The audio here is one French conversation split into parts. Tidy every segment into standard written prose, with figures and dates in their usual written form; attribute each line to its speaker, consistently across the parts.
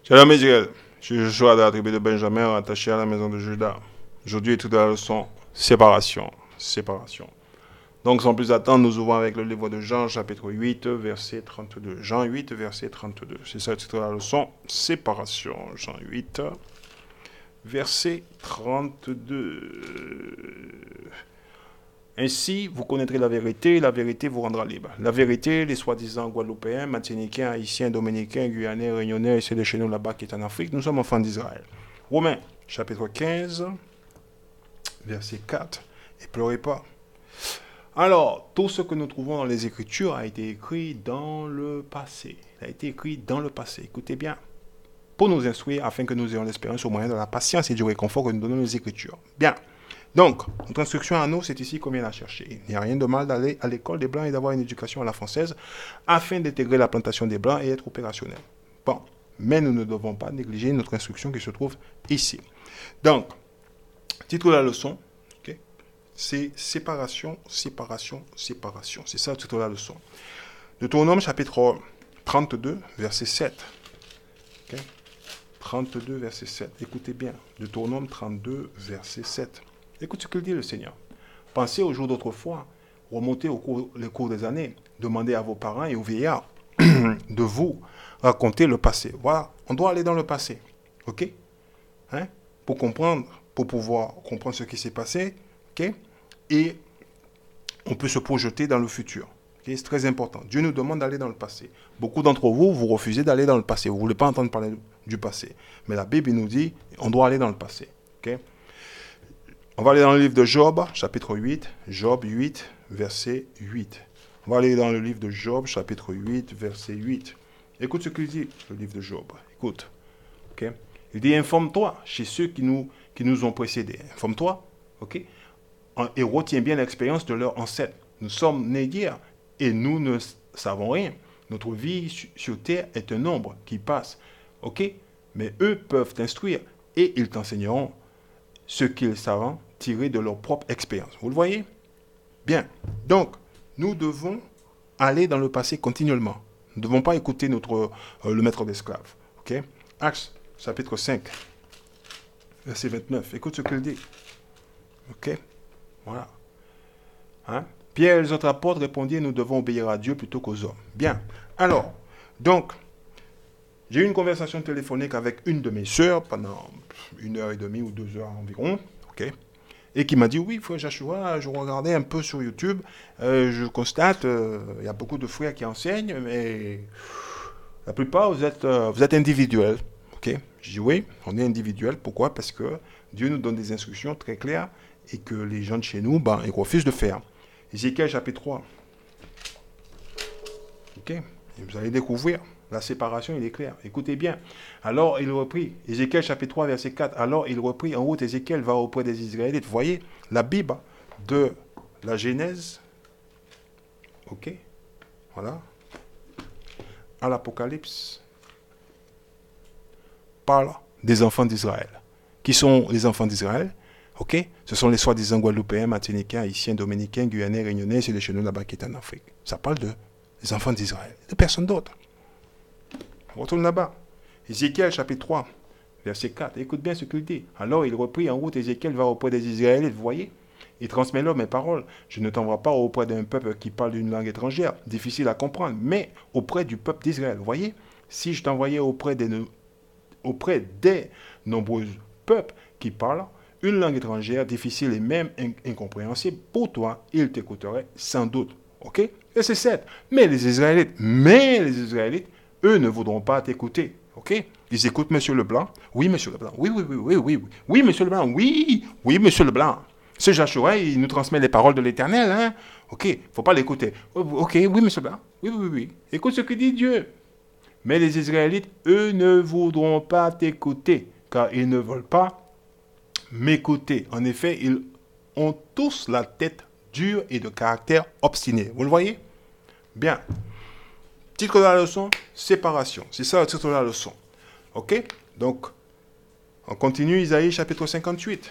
Speaker 1: Shalom Israël, je suis Joshua de la tribu de Benjamin, rattaché à la maison de Judas. Aujourd'hui, étude la leçon séparation. Séparation. Donc, sans plus attendre, nous ouvrons avec le livre de Jean, chapitre 8, verset 32. Jean 8, verset 32. C'est ça le titre de la leçon séparation. Jean 8, verset 32. Ainsi, vous connaîtrez la vérité vous rendra libre. La vérité, les soi-disant Guadeloupéens, Martiniquais, Haïtiens, Dominicains, Guyanais, Réunionnais, et ceux de chez nous là-bas qui est en Afrique, nous sommes enfants d'Israël. Romains, chapitre 15, verset 4. Et pleurez pas. Alors, tout ce que nous trouvons dans les Écritures a été écrit dans le passé. Il a été écrit dans le passé. Écoutez bien. Pour nous instruire, afin que nous ayons l'espérance au moyen de la patience et du réconfort que nous donnons les Écritures. Bien. Donc, notre instruction à nous, c'est ici qu'on vient la chercher. Il n'y a rien de mal d'aller à l'école des Blancs et d'avoir une éducation à la française afin d'intégrer la plantation des Blancs et être opérationnel. Bon, mais nous ne devons pas négliger notre instruction qui se trouve ici. Donc, titre de la leçon, okay, c'est séparation, séparation, séparation. C'est ça le titre de la leçon. Deutéronome chapitre 32, verset 7. Okay. 32, verset 7. Écoutez bien. Deutéronome 32, verset 7. Écoute ce que dit le Seigneur. Pensez aux jours d'autrefois, remontez les cours des années, demandez à vos parents et aux vieillards de vous raconter le passé. Voilà, on doit aller dans le passé, ok, hein? Pour comprendre, pour pouvoir comprendre ce qui s'est passé, ok, et on peut se projeter dans le futur. Okay? C'est très important. Dieu nous demande d'aller dans le passé. Beaucoup d'entre vous, vous refusez d'aller dans le passé. Vous ne voulez pas entendre parler du passé. Mais la Bible nous dit, on doit aller dans le passé, ok. On va aller dans le livre de Job, chapitre 8, Job 8, verset 8. On va aller dans le livre de Job, chapitre 8, verset 8. Écoute ce qu'il dit, le livre de Job. Écoute. Okay? Il dit, informe-toi chez ceux qui nous ont précédés. Informe-toi, ok? Et retiens bien l'expérience de leurs ancêtres. Nous sommes nés d'hier et nous ne savons rien. Notre vie sur terre est un nombre qui passe, ok? Mais eux peuvent t'instruire et ils t'enseigneront ce qu'ils savent tirer de leur propre expérience. Vous le voyez? Bien. Donc, nous devons aller dans le passé continuellement. Nous ne devons pas écouter le maître d'esclaves. Ok? Actes, chapitre 5, verset 29. Écoute ce qu'il dit. Ok? Voilà. Hein? Pierre et les autres apôtres répondirent, nous devons obéir à Dieu plutôt qu'aux hommes. Bien. Alors, donc, j'ai eu une conversation téléphonique avec une de mes sœurs pendant 1h30 ou 2 heures environ. Ok? Et qui m'a dit, oui, frère Joshua, je regardais un peu sur YouTube, je constate, il y a beaucoup de frères qui enseignent, mais la plupart, vous êtes individuels. Okay? Je dis, oui, on est individuel. Pourquoi? Parce que Dieu nous donne des instructions très claires et que les gens de chez nous, ils refusent de faire. Ézéchiel chapitre 3. Ok? Et vous allez découvrir. La séparation, il est clair. Écoutez bien. Alors, il reprit, Ézéchiel chapitre 3, verset 4. Alors, il reprit, en route, Ézéchiel va auprès des Israélites. Vous voyez, la Bible de la Genèse, ok, voilà, à l'Apocalypse, parle des enfants d'Israël. Qui sont les enfants d'Israël? Ok, ce sont les soi-disant Guadeloupéens, Martiniquais, Haïtiens, Dominicains, Guyanais, Réunionnais, c'est les chez nous là-bas qui est en Afrique. Ça parle des enfants d'Israël, de personne d'autre. On retourne là-bas. Ézéchiel chapitre 3, verset 4. Écoute bien ce qu'il dit. Alors il reprit en route, Ézéchiel va auprès des Israélites, vous voyez? Il transmet leur mes paroles. Je ne t'envoie pas auprès d'un peuple qui parle d'une langue étrangère, difficile à comprendre, mais auprès du peuple d'Israël. Vous voyez? Si je t'envoyais auprès des nombreux peuples qui parlent une langue étrangère, difficile et même incompréhensible, pour toi, ils t'écouteraient sans doute. Ok? Et c'est 7. Mais les Israélites, eux ne voudront pas t'écouter. Ok? Ils écoutent Monsieur Leblanc. Oui, Monsieur Leblanc. Oui, oui, oui, oui, oui, oui. Oui, Monsieur Leblanc. Oui, oui, Monsieur Leblanc. Ce Joshua, il nous transmet les paroles de l'Éternel. Hein? Ok, faut pas l'écouter. Ok, oui, Monsieur Leblanc. Oui, oui, oui. Écoute ce que dit Dieu. Mais les Israélites, eux, ne voudront pas t'écouter, car ils ne veulent pas m'écouter. En effet, ils ont tous la tête dure et de caractère obstiné. Vous le voyez? Bien. Titre de la leçon, séparation. C'est ça le titre de la leçon. Ok? Donc, on continue Isaïe chapitre 58.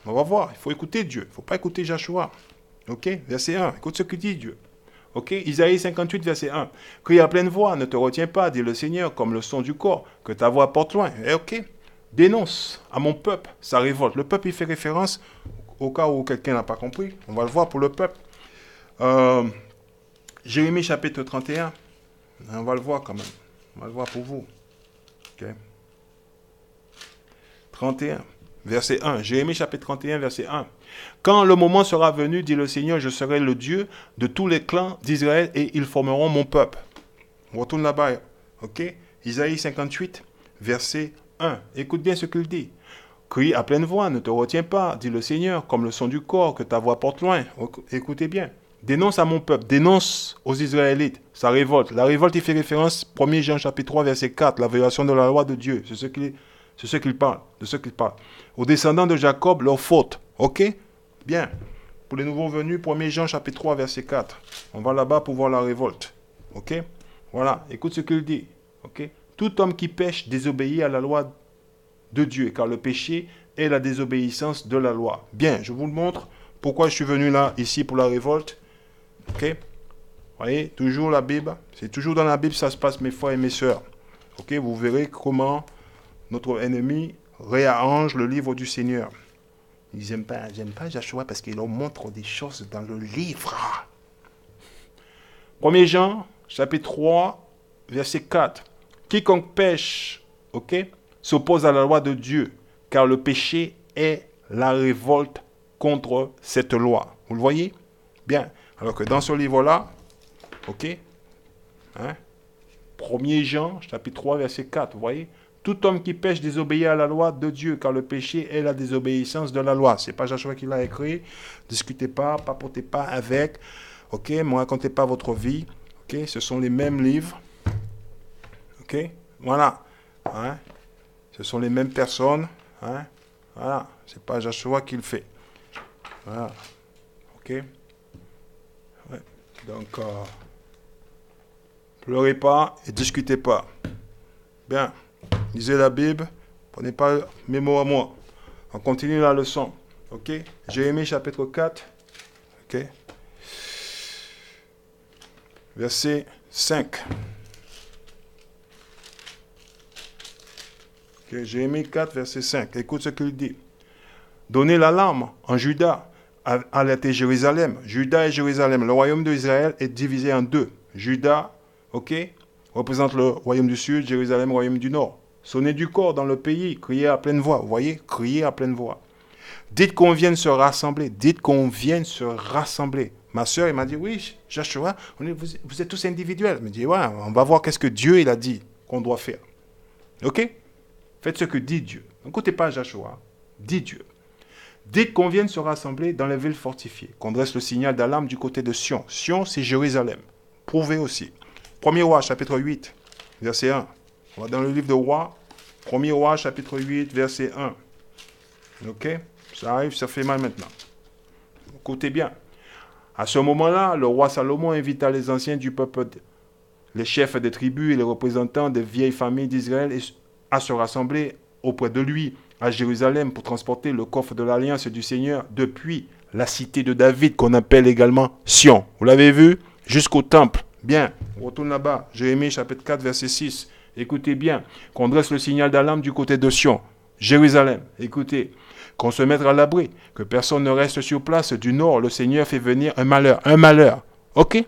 Speaker 1: On va voir, il faut écouter Dieu. Il ne faut pas écouter Joshua. Ok? Verset 1, écoute ce que dit Dieu. Ok, Isaïe 58, verset 1. Crie à pleine voix, ne te retiens pas, dit le Seigneur, comme le son du corps, que ta voix porte loin. Ok, dénonce à mon peuple sa révolte. Le peuple, il fait référence au cas où quelqu'un n'a pas compris. On va le voir pour le peuple. Jérémie chapitre 31. On va le voir quand même. On va le voir pour vous. Ok. 31, verset 1. Jérémie chapitre 31, verset 1. Quand le moment sera venu, dit le Seigneur, je serai le Dieu de tous les clans d'Israël et ils formeront mon peuple. On retourne là-bas. Ok. Isaïe 58, verset 1. Écoute bien ce qu'il dit. Crie à pleine voix, ne te retiens pas, dit le Seigneur, comme le son du corps, que ta voix porte loin. Écoutez bien. Dénonce à mon peuple, dénonce aux Israélites sa révolte. La révolte, il fait référence, 1 Jean chapitre 3, verset 4, la violation de la loi de Dieu. C'est ce qu'il parle, de ce qu'il parle. Aux descendants de Jacob, leur faute. Ok? Bien. Pour les nouveaux venus, 1 Jean chapitre 3, verset 4. On va là-bas pour voir la révolte. Ok? Voilà, écoute ce qu'il dit. Ok? Tout homme qui pêche désobéit à la loi de Dieu, car le péché est la désobéissance de la loi. Bien, je vous le montre. Pourquoi je suis venu là, ici, pour la révolte. Ok? Voyez, toujours la Bible. C'est toujours dans la Bible ça se passe, mes frères et mes sœurs. Ok? Vous verrez comment notre ennemi réarrange le livre du Seigneur. J'aime pas Joshua parce qu'il leur montre des choses dans le livre. 1 Jean, chapitre 3, verset 4. Quiconque pêche, ok, s'oppose à la loi de Dieu, car le péché est la révolte contre cette loi. Vous le voyez? Bien. Alors que dans ce livre-là, ok, hein, 1 Jean, chapitre 3, verset 4, vous voyez? Tout homme qui pêche désobéit à la loi de Dieu, car le péché est la désobéissance de la loi. Ce n'est pas Joshua qui l'a écrit. Discutez pas, papotez pas avec. Ok, ne me racontez pas votre vie. Ok, ce sont les mêmes livres. Ok, voilà. Hein? Ce sont les mêmes personnes. Hein? Voilà, c'est pas Joshua qui le fait. Voilà. Ok. Ouais. Donc, pleurez pas et discutez pas. Bien. Lisez la Bible, prenez pas mes mots à moi. On continue la leçon. Ok? Jérémie chapitre 4. Ok? Verset 5. Ok? Jérémie 4, verset 5. Écoute ce qu'il dit. Donnez l'alarme en Juda, alertez Jérusalem. Juda et Jérusalem. Le royaume d'Israël est divisé en deux. Juda, ok, représente le royaume du sud, Jérusalem, royaume du nord. Sonnez du corps dans le pays, criez à pleine voix. Vous voyez, criez à pleine voix. Dites qu'on vienne se rassembler. Dites qu'on vienne se rassembler. Ma soeur, elle m'a dit, oui, Joshua, vous êtes tous individuels. Elle me dit, ouais, on va voir qu'est-ce que Dieu il a dit qu'on doit faire. Ok? Faites ce que dit Dieu. N'écoutez pas Joshua, dit Dieu. Dites qu'on vienne se rassembler dans les villes fortifiées, qu'on dresse le signal d'alarme du côté de Sion. Sion, c'est Jérusalem. Prouvez aussi. 1er roi, chapitre 8, verset 1. On va dans le livre de Rois, 1er roi, chapitre 8, verset 1. Ok? Ça arrive, ça fait mal maintenant. Écoutez bien. À ce moment-là, le roi Salomon invita les anciens du peuple, les chefs des tribus et les représentants des vieilles familles d'Israël à se rassembler auprès de lui à Jérusalem pour transporter le coffre de l'alliance du Seigneur depuis la cité de David qu'on appelle également Sion. Vous l'avez vu? Jusqu'au temple. Bien, on retourne là-bas. Jérémie chapitre 4, verset 6. Écoutez bien, qu'on dresse le signal d'alarme du côté de Sion, Jérusalem. Écoutez, qu'on se mette à l'abri, que personne ne reste sur place. Du nord, le Seigneur fait venir un malheur. Un malheur. Ok?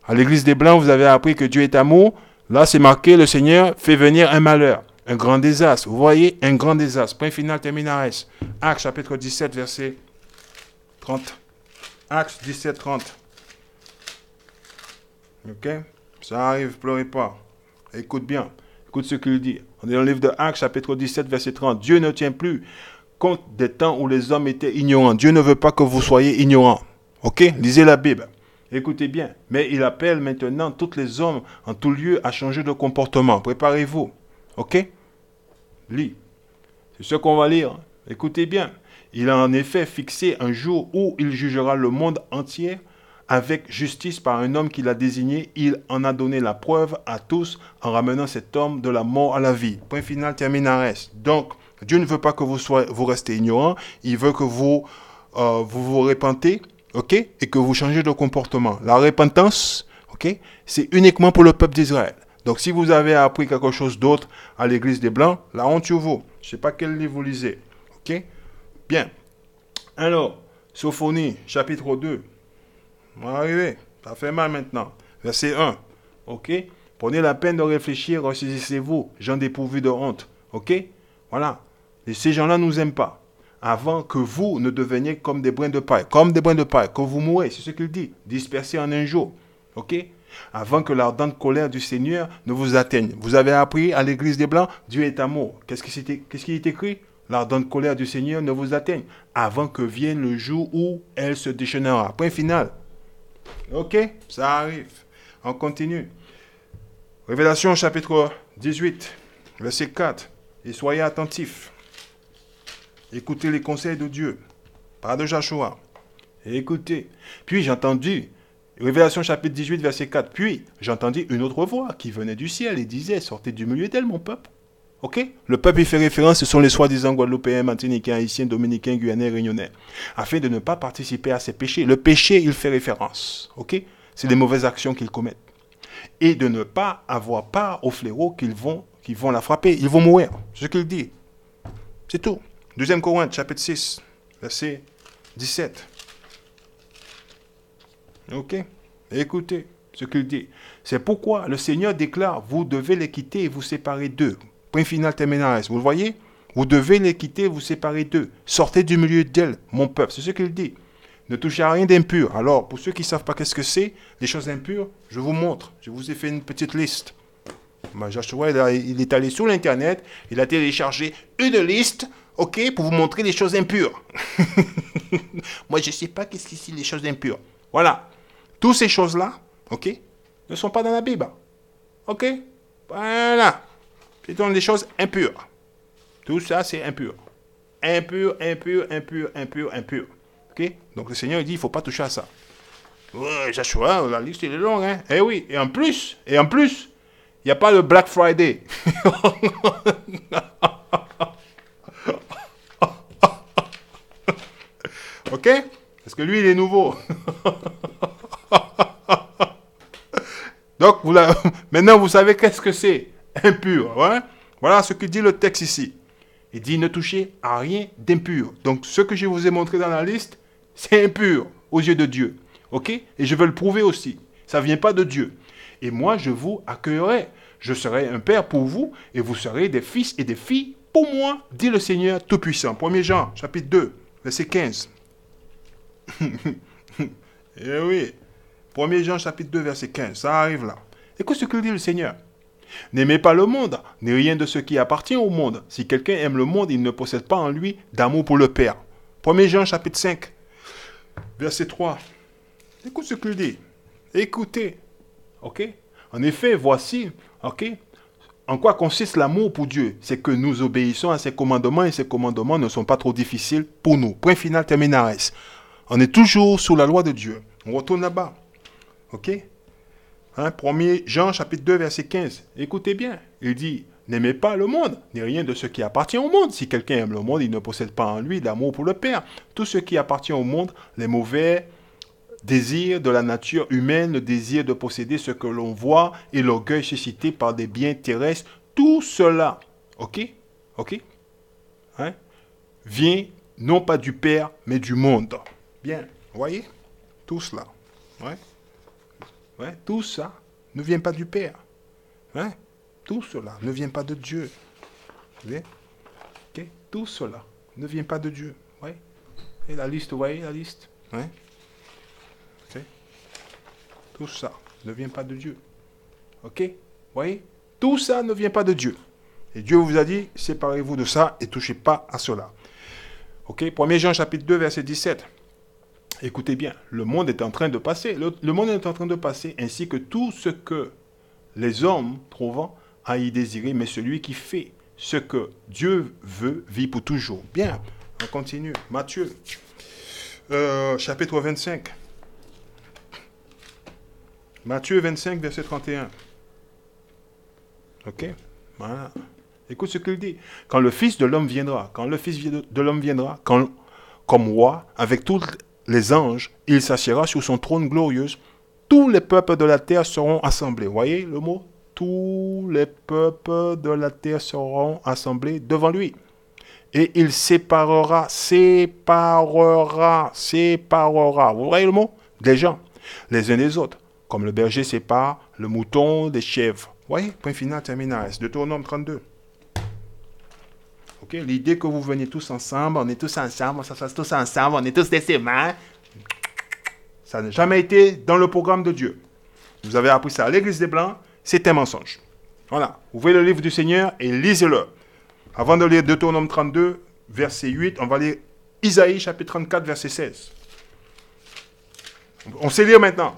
Speaker 1: À l'église des Blancs, vous avez appris que Dieu est amour. Là, c'est marqué, le Seigneur fait venir un malheur. Un grand désastre. Vous voyez, un grand désastre. Point final, terminares. Actes chapitre 17, verset 30. Actes 17, 30. Ok? Ça arrive, pleurez pas. Écoute bien. Écoute ce qu'il dit. On est dans le livre de Actes, chapitre 17, verset 30. Dieu ne tient plus compte des temps où les hommes étaient ignorants. Dieu ne veut pas que vous soyez ignorants. Ok? Lisez la Bible. Écoutez bien. Mais il appelle maintenant tous les hommes en tout lieu à changer de comportement. Préparez-vous. Ok? Lis. C'est ce qu'on va lire. Écoutez bien. Il a en effet fixé un jour où il jugera le monde entier avec justice par un homme qu'il a désigné. Il en a donné la preuve à tous en ramenant cet homme de la mort à la vie. Point final, terminares. Donc, Dieu ne veut pas que vous restez ignorants. Il veut que vous vous repentez ok, et que vous changez de comportement. La repentance, ok, c'est uniquement pour le peuple d'Israël. Donc si vous avez appris quelque chose d'autre à l'église des Blancs, la honte sur vous. Je ne sais pas quel livre vous lisez. Ok? Bien. Alors, Sophonie, chapitre 2. On va arriver. Ça fait mal maintenant. Verset 1. Ok? Prenez la peine de réfléchir, ressaisissez-vous, gens dépourvus de honte. Ok? Voilà. Et ces gens-là ne nous aiment pas. Avant que vous ne deveniez comme des brins de paille. Comme des brins de paille. Que vous mourrez. C'est ce qu'il dit. Dispersés en un jour. Ok? Avant que l'ardente colère du Seigneur ne vous atteigne. Vous avez appris à l'église des Blancs, Dieu est amour. Qu'est-ce qui est écrit? L'ardente colère du Seigneur ne vous atteigne. Avant que vienne le jour où elle se déchaînera. Point final. Ok? Ça arrive. On continue. Révélation chapitre 18, verset 4. Et soyez attentifs. Écoutez les conseils de Dieu. Pas de Joshua. Écoutez. Puis j'ai entendu, Révélation chapitre 18, verset 4. Puis j'ai entendu une autre voix qui venait du ciel et disait, sortez du milieu d'elle, mon peuple. Ok? Le peuple y fait référence, ce sont les soi-disant Guadeloupéens, Martiniquais, Haïtiens, Dominicains, Guyanais, Réunionnais. Afin de ne pas participer à ces péchés. Le péché, il fait référence. Ok? C'est les mauvaises actions qu'ils commettent. Et de ne pas avoir part au fléau qu'ils vont la frapper. Ils vont mourir. C'est ce qu'il dit. C'est tout. 2 Corinthiens, chapitre 6, verset 17. Ok? Écoutez ce qu'il dit. C'est pourquoi le Seigneur déclare, vous devez les quitter et vous séparer d'eux. Point final, terminal. Vous le voyez? Vous devez les quitter et vous séparer d'eux. Sortez du milieu d'elle, mon peuple. C'est ce qu'il dit. Ne touchez à rien d'impur. Alors, pour ceux qui ne savent pas qu'est-ce que c'est, les choses impures, je vous montre. Je vous ai fait une petite liste. Joshua, il est allé sur l'Internet, il a téléchargé une liste, ok, pour vous montrer les choses impures. Moi, je ne sais pas qu'est-ce que c'est les choses impures. Voilà. Toutes ces choses-là, ok, ne sont pas dans la Bible. Ok? Voilà. Ce sont des choses impures. Tout ça, c'est impur. Impur, impur, impur, impur, impur. Ok? Donc le Seigneur dit, il ne faut pas toucher à ça. Ouais, Joshua, la liste elle est longue, hein? Eh oui, et en plus, il n'y a pas le Black Friday. Ok? Parce que lui, il est nouveau. Donc, maintenant, vous savez qu'est-ce que c'est impur. Ouais? Voilà ce que dit le texte ici. Il dit ne touchez à rien d'impur. Donc, ce que je vous ai montré dans la liste, c'est impur aux yeux de Dieu. Ok? Et je veux le prouver aussi. Ça ne vient pas de Dieu. Et moi, je vous accueillerai. Je serai un père pour vous et vous serez des fils et des filles pour moi, dit le Seigneur Tout-Puissant. 1 Jean, chapitre 2, verset 15. Eh oui. 1 Jean, chapitre 2, verset 15. Ça arrive là. Écoute ce que dit le Seigneur. N'aimez pas le monde, ni rien de ce qui appartient au monde. Si quelqu'un aime le monde, il ne possède pas en lui d'amour pour le Père. 1 Jean, chapitre 5, verset 3. Écoute ce qu'il dit. Écoutez. Ok? En effet, voici, ok? En quoi consiste l'amour pour Dieu? C'est que nous obéissons à ses commandements et ses commandements ne sont pas trop difficiles pour nous. Point final, terminares. On est toujours sous la loi de Dieu. On retourne là-bas. Ok? 1 Jean chapitre 2 verset 15. Écoutez bien. Il dit, n'aimez pas le monde, ni rien de ce qui appartient au monde. Si quelqu'un aime le monde, il ne possède pas en lui d'amour pour le Père. Tout ce qui appartient au monde, les mauvais désirs de la nature humaine, le désir de posséder ce que l'on voit et l'orgueil suscité par des biens terrestres, tout cela, ok? Ok? Hein? Vient non pas du Père, mais du monde. Bien, voyez? Tout cela. Ouais? Ouais, tout ça ne vient pas du Père. Hein? Tout cela ne vient pas de Dieu. Vous voyez? Okay? Tout cela ne vient pas de Dieu. Ouais? Et la liste, vous voyez la liste? Ouais? Okay? Tout ça ne vient pas de Dieu. Ok? Vous voyez? Tout ça ne vient pas de Dieu. Et Dieu vous a dit, séparez-vous de ça et touchez pas à cela. Ok? 1 Jean chapitre 2 verset 17. Écoutez bien, le monde est en train de passer. Le monde est en train de passer ainsi que tout ce que les hommes trouvant à y désirer, mais celui qui fait ce que Dieu veut vit pour toujours. Bien, on continue. Matthieu, chapitre 25. Matthieu 25, verset 31. Ok? Voilà. Écoute ce qu'il dit. Quand le Fils de l'homme viendra, comme roi, avec toute les anges, il s'assiera sur son trône glorieux. Tous les peuples de la terre seront assemblés. Voyez le mot? Tous les peuples de la terre seront assemblés devant lui. Et il séparera. Vous voyez le mot? Des gens, les uns des autres. Comme le berger sépare le mouton des chèvres. Vous voyez? Point final, terminal. Deutéronome 32. Ok? L'idée que vous veniez tous ensemble, on est tous ensemble, on s'assoit tous ensemble, on est tous des sémins. Ça n'a jamais été dans le programme de Dieu. Vous avez appris ça à l'Église des Blancs, c'est un mensonge. Voilà. Ouvrez le livre du Seigneur et lisez-le. Avant de lire Deutéronome 32, verset 8, on va lire Isaïe, chapitre 34, verset 16. On sait lire maintenant.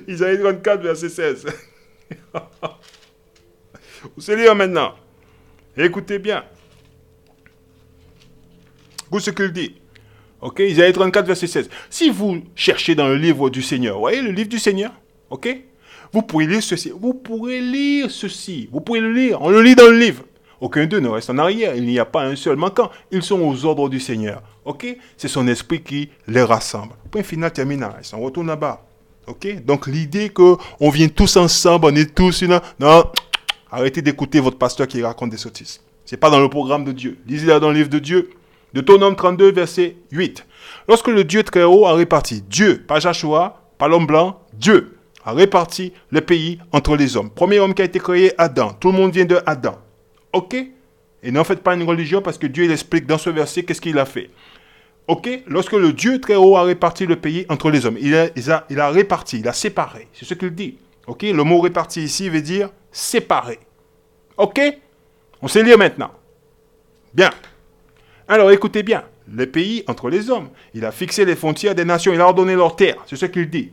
Speaker 1: Isaïe 34, verset 16. On sait lire maintenant. Écoutez bien. Écoutez ce qu'il dit. Ok, Isaïe 34, verset 16. Si vous cherchez dans le livre du Seigneur, vous voyez le livre du Seigneur, ok, vous pourrez lire ceci. Vous pourrez lire ceci. Vous pouvez le lire. On le lit dans le livre. Aucun d'eux ne reste en arrière. Il n'y a pas un seul manquant. Ils sont aux ordres du Seigneur. Ok, c'est son esprit qui les rassemble. Point final, terminal. On retourne là-bas. Ok, donc l'idée qu'on vient tous ensemble, on est tous une... Non, arrêtez d'écouter votre pasteur qui raconte des sottises. C'est pas dans le programme de Dieu. Lisez-le dans le livre de Dieu. Deutéronome 32, verset 8. Lorsque le Dieu très haut a réparti, Dieu, pas Joshua, pas l'homme blanc, Dieu a réparti le pays entre les hommes. Premier homme qui a été créé, Adam. Tout le monde vient de Adam. Ok? Et n'en faites pas une religion parce que Dieu il explique dans ce verset qu'est-ce qu'il a fait. Ok? Lorsque le Dieu très haut a réparti le pays entre les hommes, il a réparti, il a séparé. C'est ce qu'il dit. Ok? Le mot réparti ici veut dire séparer. Ok? On sait lire maintenant. Bien. Alors écoutez bien, le pays entre les hommes, il a fixé les frontières des nations, il a ordonné leur terre, c'est ce qu'il dit.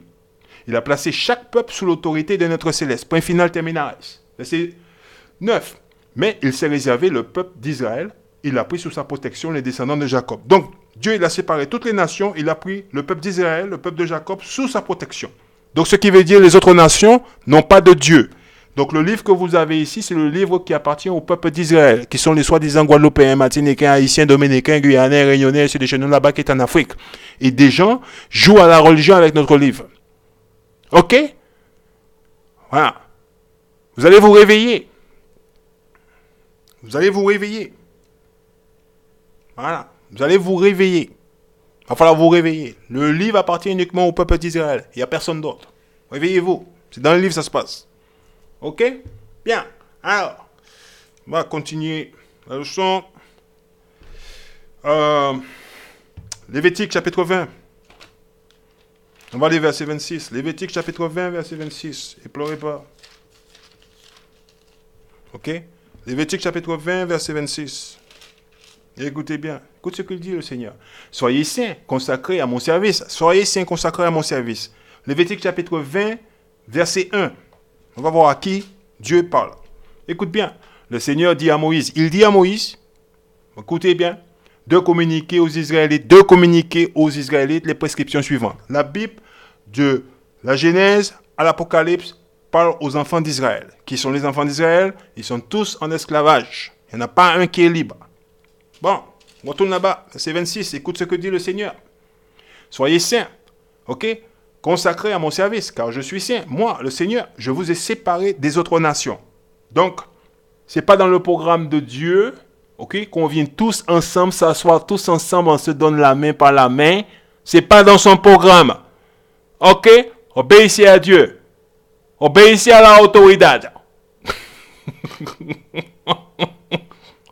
Speaker 1: Il a placé chaque peuple sous l'autorité de notre céleste. Point final, terminal. Verset 9. Mais il s'est réservé le peuple d'Israël, il a pris sous sa protection les descendants de Jacob. Donc Dieu il a séparé toutes les nations, il a pris le peuple d'Israël, le peuple de Jacob sous sa protection. Donc ce qui veut dire les autres nations n'ont pas de Dieu. Donc le livre que vous avez ici, c'est le livre qui appartient au peuple d'Israël, qui sont les soi-disant Guadeloupéens, Martiniquais, Haïtiens, Dominicains, Guyanais, Réunionnais, ceux de chez nous là-bas qui est en Afrique. Et des gens jouent à la religion avec notre livre. Ok? Voilà. Vous allez vous réveiller. Vous allez vous réveiller. Voilà. Vous allez vous réveiller. Il va falloir vous réveiller. Le livre appartient uniquement au peuple d'Israël. Il n'y a personne d'autre. Réveillez-vous. C'est dans le livre que ça se passe. Ok? Bien. Alors, on va continuer la leçon. Lévitique chapitre 20. On va aller verset 26. Lévitique chapitre 20, verset 26. Et pleurez pas. Ok? Lévitique chapitre 20, verset 26. Et écoutez bien. Écoute ce qu'il dit le Seigneur. Soyez saints, consacrés à mon service. Soyez saints, consacrés à mon service. Lévitique chapitre 20, verset 1. On va voir à qui Dieu parle. Écoute bien. Le Seigneur dit à Moïse. Il dit à Moïse, écoutez bien, de communiquer aux Israélites les prescriptions suivantes. La Bible, de la Genèse à l'Apocalypse, parle aux enfants d'Israël. Qui sont les enfants d'Israël? Ils sont tous en esclavage. Il n'y en a pas un qui est libre. Bon, on retourne là-bas. C'est 26. Écoute ce que dit le Seigneur. Soyez saints. Ok? Consacrés à mon service, car je suis saint. Moi, le Seigneur, je vous ai séparés des autres nations. Donc, ce n'est pas dans le programme de Dieu, ok, qu'on vienne tous ensemble, s'asseoir tous ensemble, on se donne la main par la main. Ce n'est pas dans son programme. Ok? Obéissez à Dieu. Obéissez à la autorité.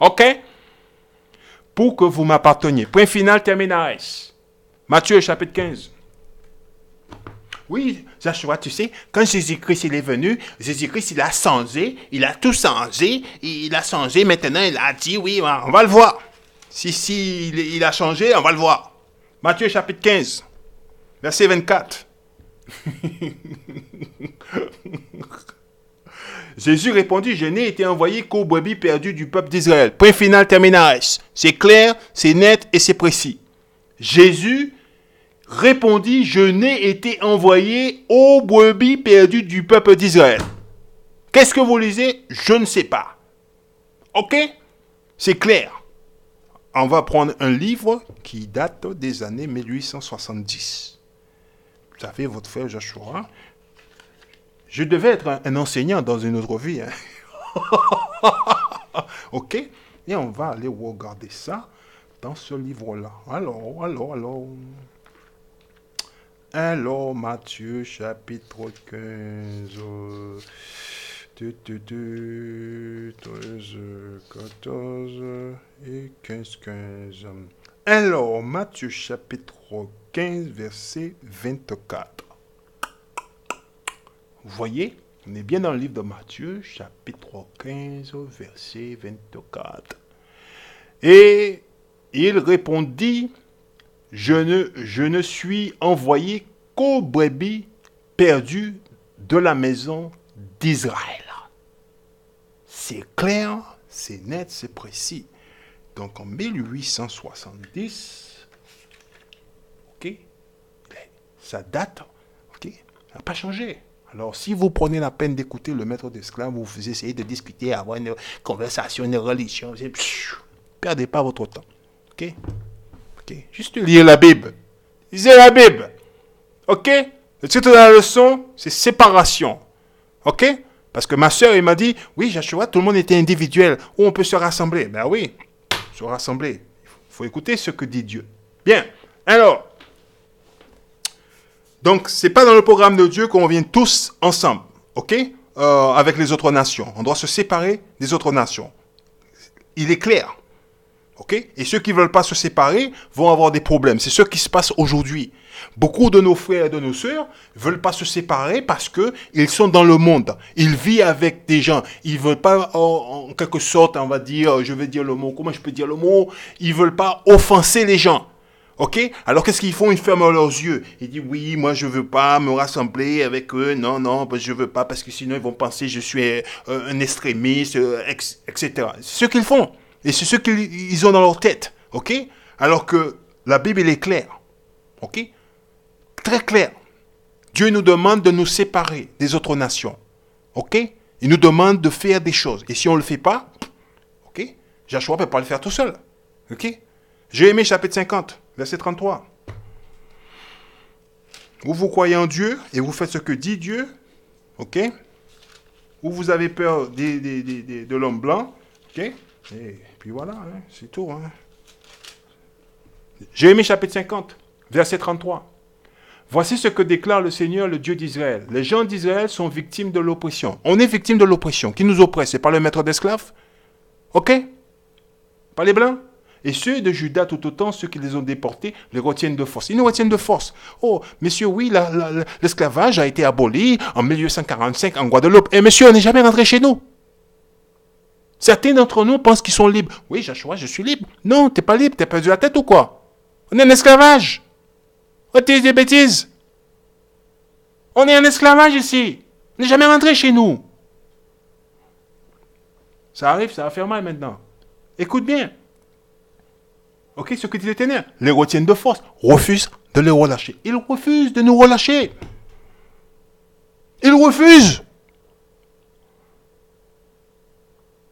Speaker 1: Ok? Pour que vous m'apparteniez. Point final, terminal. Matthieu chapitre 15. Oui, Joshua, tu sais, quand Jésus-Christ il est venu, Jésus-Christ il a changé, il a tout changé, il a changé, maintenant il a dit, oui, on va le voir. Si il a changé, on va le voir. Matthieu chapitre 15, verset 24. Jésus répondit, je n'ai été envoyé qu'aux brebis perdues du peuple d'Israël. Point final, terminal. C'est clair, c'est net et c'est précis. Jésus répondit, je n'ai été envoyé aux brebis perdues du peuple d'Israël. Qu'est-ce que vous lisez? Je ne sais pas. Ok? C'est clair. on va prendre un livre qui date des années 1870. Vous savez, votre frère Joshua, je devais être un enseignant dans une autre vie. Hein. OK? Et on va aller regarder ça dans ce livre-là. Alors, Matthieu, chapitre 15. 13, 14 et 15. Alors, Matthieu, chapitre 15, verset 24. Vous voyez, on est bien dans le livre de Matthieu, chapitre 15, verset 24. Et il répondit, je ne suis envoyé qu'aux brebis perdues de la maison d'Israël. C'est clair, c'est net, c'est précis. Donc en 1870, ok, ça date, ok, ça n'a pas changé. Alors si vous prenez la peine d'écouter le maître d'esclaves, vous essayez de discuter, avoir une conversation, une religion, perdez pas votre temps, ok, juste lire la Bible, lisez la Bible, ok. Le titre de la leçon, c'est séparation, ok. Parce que ma soeur, elle m'a dit, oui, Joshua, tout le monde était individuel, où on peut se rassembler. Ben oui, se rassembler. Il faut écouter ce que dit Dieu. Bien, alors, donc, ce n'est pas dans le programme de Dieu qu'on vient tous ensemble, ok, avec les autres nations. On doit se séparer des autres nations. Il est clair, ok. Et ceux qui ne veulent pas se séparer vont avoir des problèmes. C'est ce qui se passe aujourd'hui. Beaucoup de nos frères et de nos sœurs ne veulent pas se séparer parce qu'ils sont dans le monde. Ils vivent avec des gens. Ils ne veulent pas, en quelque sorte, on va dire, je vais dire le mot, comment je peux dire le mot? Ils ne veulent pas offenser les gens. Ok? Alors qu'est-ce qu'ils font? Ils ferment leurs yeux. Ils disent, oui, moi je ne veux pas me rassembler avec eux. Non, je ne veux pas parce que sinon ils vont penser que je suis un extrémiste, etc. C'est ce qu'ils font. Et c'est ce qu'ils ont dans leur tête. Ok? Alors que la Bible, elle est claire. Ok? Très clair. Dieu nous demande de nous séparer des autres nations. Ok? Il nous demande de faire des choses. Et si on ne le fait pas, ok? Joshua ne peut pas le faire tout seul. Ok? Jérémie chapitre 50, verset 33. Ou vous croyez en Dieu et vous faites ce que dit Dieu. Ok? Ou vous avez peur de l'homme blanc. Ok? Et puis voilà, hein, c'est tout. Hein. Jérémie chapitre 50, verset 33. Voici ce que déclare le Seigneur, le Dieu d'Israël. Les gens d'Israël sont victimes de l'oppression. On est victime de l'oppression. Qui nous oppresse? C'est pas le maître d'esclaves? Ok? Pas les Blancs? Et ceux de Juda, tout autant, ceux qui les ont déportés, les retiennent de force. Ils nous retiennent de force. Oh, monsieur, oui, l'esclavage a été aboli en 1845 en Guadeloupe. Et monsieur, on n'est jamais rentré chez nous. Certains d'entre nous pensent qu'ils sont libres. Oui, Joshua, je suis libre. Non, t'es pas libre. T'as perdu la tête ou quoi? On est en esclavage. Retirez des bêtises. On est en esclavage ici. On n'est jamais rentré chez nous. Ça arrive, ça va faire mal maintenant. Écoute bien. Ok, ce que dit l'Éternel. Les retiennent de force. Refusent de les relâcher. Ils refusent de nous relâcher. Ils refusent.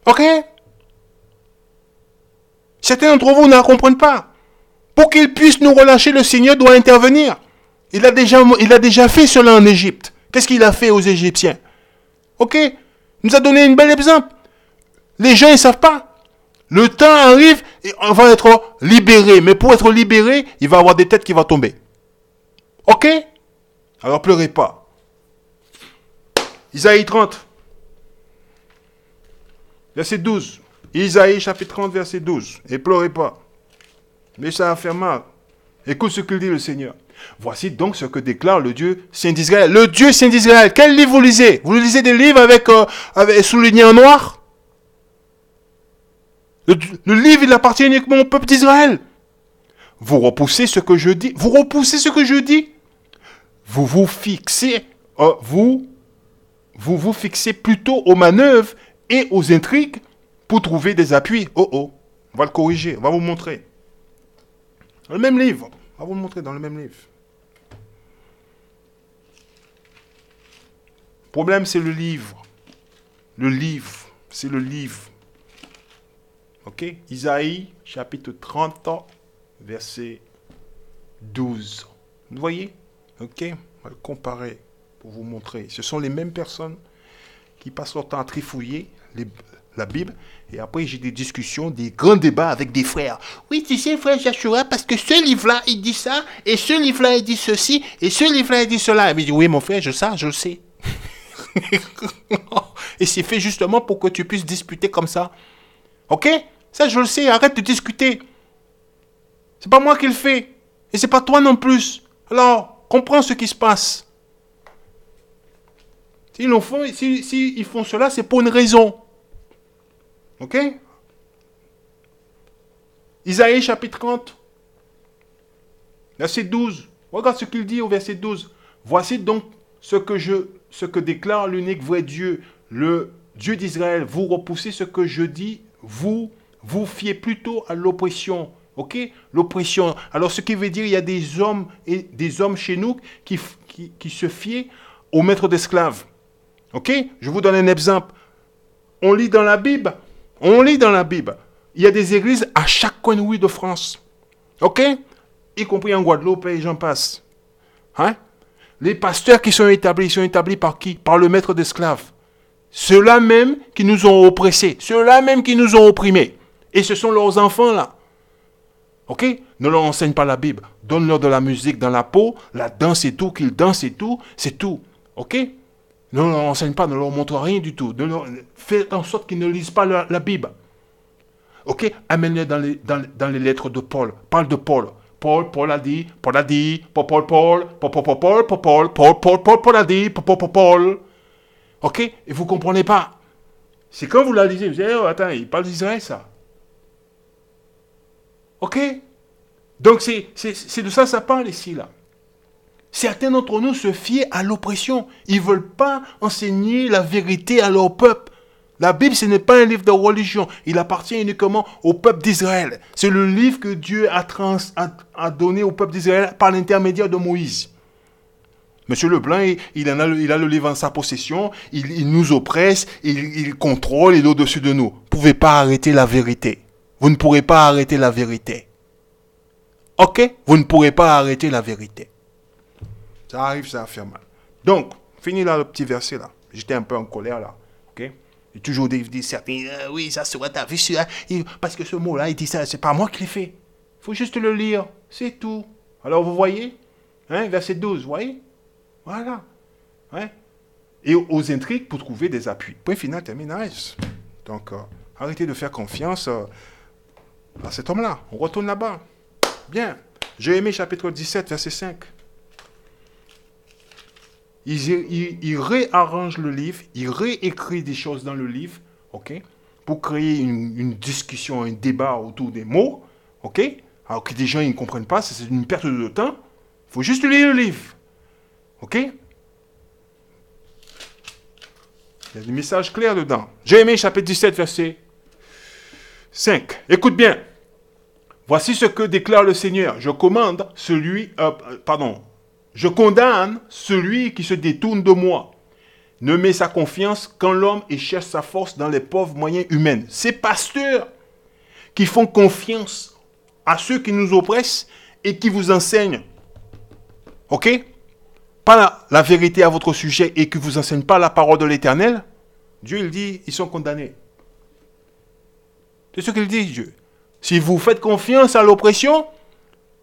Speaker 1: Ok? Certains d'entre vous ne la comprennent pas. Pour qu'ils puissent nous relâcher, le Seigneur doit intervenir. Il a déjà fait cela en Égypte. Qu'est-ce qu'il a fait aux Égyptiens? Ok? Il nous a donné un bel exemple. Les gens, ils ne savent pas. Le temps arrive et on va être libéré. Mais pour être libéré, il va y avoir des têtes qui vont tomber. Ok? Alors pleurez pas. Isaïe 30. Verset 12. Isaïe chapitre 30, verset 12. Et pleurez pas. Mais ça va faire mal. Écoute ce que dit le Seigneur. Voici donc ce que déclare le Dieu Saint d'Israël. Le Dieu Saint d'Israël. Quel livre vous lisez? Vous lisez des livres avec souligné en noir? Le livre, il appartient uniquement au peuple d'Israël. Vous repoussez ce que je dis. Vous repoussez ce que je dis. Vous vous fixez, vous fixez plutôt aux manœuvres et aux intrigues pour trouver des appuis. On va le corriger, on va vous montrer. Dans le même livre. On va vous le montrer dans le même livre. Le problème, c'est le livre. Le livre, c'est le livre. Ok? Isaïe, chapitre 30, verset 12. Vous voyez? Ok? On va le comparer pour vous montrer. Ce sont les mêmes personnes qui passent leur temps à trifouiller la Bible. Et après, j'ai des discussions, des grands débats avec des frères. Oui, tu sais, frère Joshua, parce que ce livre-là, il dit ça, et ce livre-là, il dit ceci, et ce livre-là, il dit cela. Et il dit, oui, mon frère, je le sais. Et c'est fait justement pour que tu puisses disputer comme ça. Ok? Ça, je le sais, arrête de discuter. C'est pas moi qui le fais. Et c'est pas toi non plus. Alors, comprends ce qui se passe. S'ils font cela, c'est pour une raison. Ok? Isaïe chapitre 30, verset 12. Regarde ce qu'il dit au verset 12. Voici donc ce que déclare l'unique vrai Dieu, le Dieu d'Israël. Vous repoussez ce que je dis, vous fiez plutôt à l'oppression. Ok? L'oppression. Alors, ce qui veut dire, il y a des hommes chez nous qui se fient au maître d'esclaves. Ok? Je vous donne un exemple. On lit dans la Bible. Il y a des églises à chaque coin de rue de France. Ok? Y compris en Guadeloupe et j'en passe. Hein? Les pasteurs qui sont établis par qui? Par le maître d'esclaves. Ceux-là même qui nous ont oppressés. Ceux-là même qui nous ont opprimés. Et ce sont leurs enfants là. Ok? Ne leur enseigne pas la Bible. Donne-leur de la musique dans la peau, la danse et tout, qu'ils dansent et tout. C'est tout. Ok? Ne leur enseigne pas, ne leur montre rien du tout. Fais en sorte qu'ils ne lisent pas la Bible. Ok? Amène-les dans les lettres de Paul. Parle de Paul. Paul a dit, Paul a dit, Paul a dit, Paul. Ok? Et vous ne comprenez pas. C'est quand vous la lisez, vous dites, oh, attends, il parle d'Israël, ça. Ok? Donc, c'est de ça parle ici, là. Certains d'entre nous se fient à l'oppression. Ils ne veulent pas enseigner la vérité à leur peuple. La Bible, ce n'est pas un livre de religion. Il appartient uniquement au peuple d'Israël. C'est le livre que Dieu a donné au peuple d'Israël par l'intermédiaire de Moïse. Monsieur Leblanc, il a le livre en sa possession. Il nous oppresse, il contrôle, il est au-dessus de nous. Vous ne pouvez pas arrêter la vérité. Vous ne pourrez pas arrêter la vérité. Ok? Vous ne pourrez pas arrêter la vérité. Ça arrive, ça va faire mal. Donc, fini là le petit verset là. J'étais un peu en colère là. Ok? Il y a toujours des certains, oui, ça serait ta vie, parce que ce mot-là, il dit ça, c'est pas moi qui l'ai fait. Il faut juste le lire, c'est tout. Alors vous voyez, hein, verset 12, vous voyez? Voilà. Hein? Et aux intrigues pour trouver des appuis. Point final, terminé. Donc, arrêtez de faire confiance à cet homme-là. On retourne là-bas. Bien. Jérémie chapitre 17, verset 5. Il réarrange le livre, il réécrit des choses dans le livre, ok, pour créer une discussion, un débat autour des mots, ok, alors que des gens ils ne comprennent pas, c'est une perte de temps. Il faut juste lire le livre, ok. Il y a des messages clairs dedans. Jérémie chapitre 17, verset 5. Écoute bien. Voici ce que déclare le Seigneur. Je condamne celui qui se détourne de moi. Ne met sa confiance qu'en l'homme et cherche sa force dans les pauvres moyens humains. Ces pasteurs qui font confiance à ceux qui nous oppressent et qui vous enseignent, ok, pas la vérité à votre sujet et qui vous enseignent pas la parole de l'Éternel, Dieu il dit, ils sont condamnés. C'est ce qu'il dit, Dieu. Si vous faites confiance à l'oppression,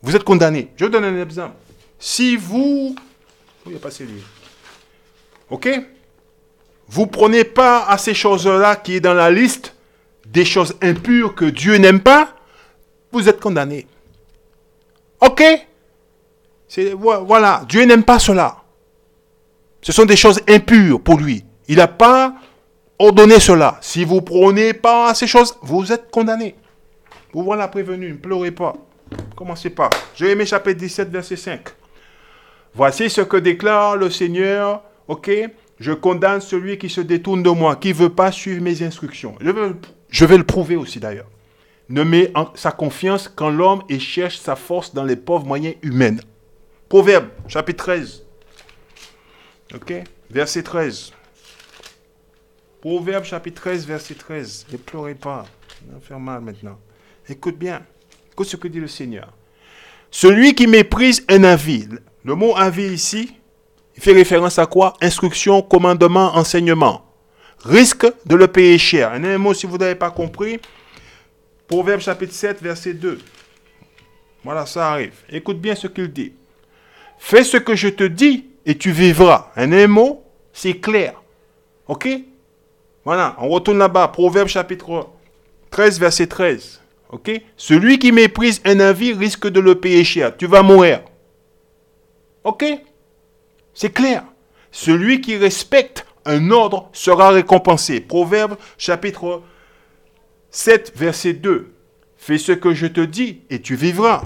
Speaker 1: vous êtes condamnés. Je vous donne un exemple. Si vous... Où il n'y a pas celui. Ok? Vous ne prenez pas à ces choses-là qui est dans la liste des choses impures que Dieu n'aime pas, vous êtes condamné. Ok? Voilà. Dieu n'aime pas cela. Ce sont des choses impures pour lui. Il n'a pas ordonné cela. Si vous ne prenez pas à ces choses, vous êtes condamné. Vous voilà prévenu. Ne pleurez pas. Commencez pas. Jérémie chapitre 17, verset 5. Voici ce que déclare le Seigneur, ok? Je condamne celui qui se détourne de moi, qui ne veut pas suivre mes instructions. Je vais le prouver aussi d'ailleurs. Ne met sa confiance qu'en l'homme et cherche sa force dans les pauvres moyens humains. Proverbe, chapitre 13. Ok? Verset 13. Proverbe, chapitre 13, verset 13. Ne pleurez pas. Ça va faire mal maintenant. Écoute bien. Écoute ce que dit le Seigneur. Celui qui méprise un avis. Le mot avis ici, il fait référence à quoi? Instruction, commandement, enseignement. Risque de le payer cher. Un mot, si vous n'avez pas compris, Proverbe chapitre 7, verset 2. Voilà, ça arrive. Écoute bien ce qu'il dit. Fais ce que je te dis et tu vivras. Un mot, c'est clair. Ok? Voilà, on retourne là-bas. Proverbe chapitre 13, verset 13. Ok? Celui qui méprise un avis risque de le payer cher. Tu vas mourir. Ok? C'est clair. Celui qui respecte un ordre sera récompensé. Proverbe chapitre 7, verset 2. Fais ce que je te dis et tu vivras.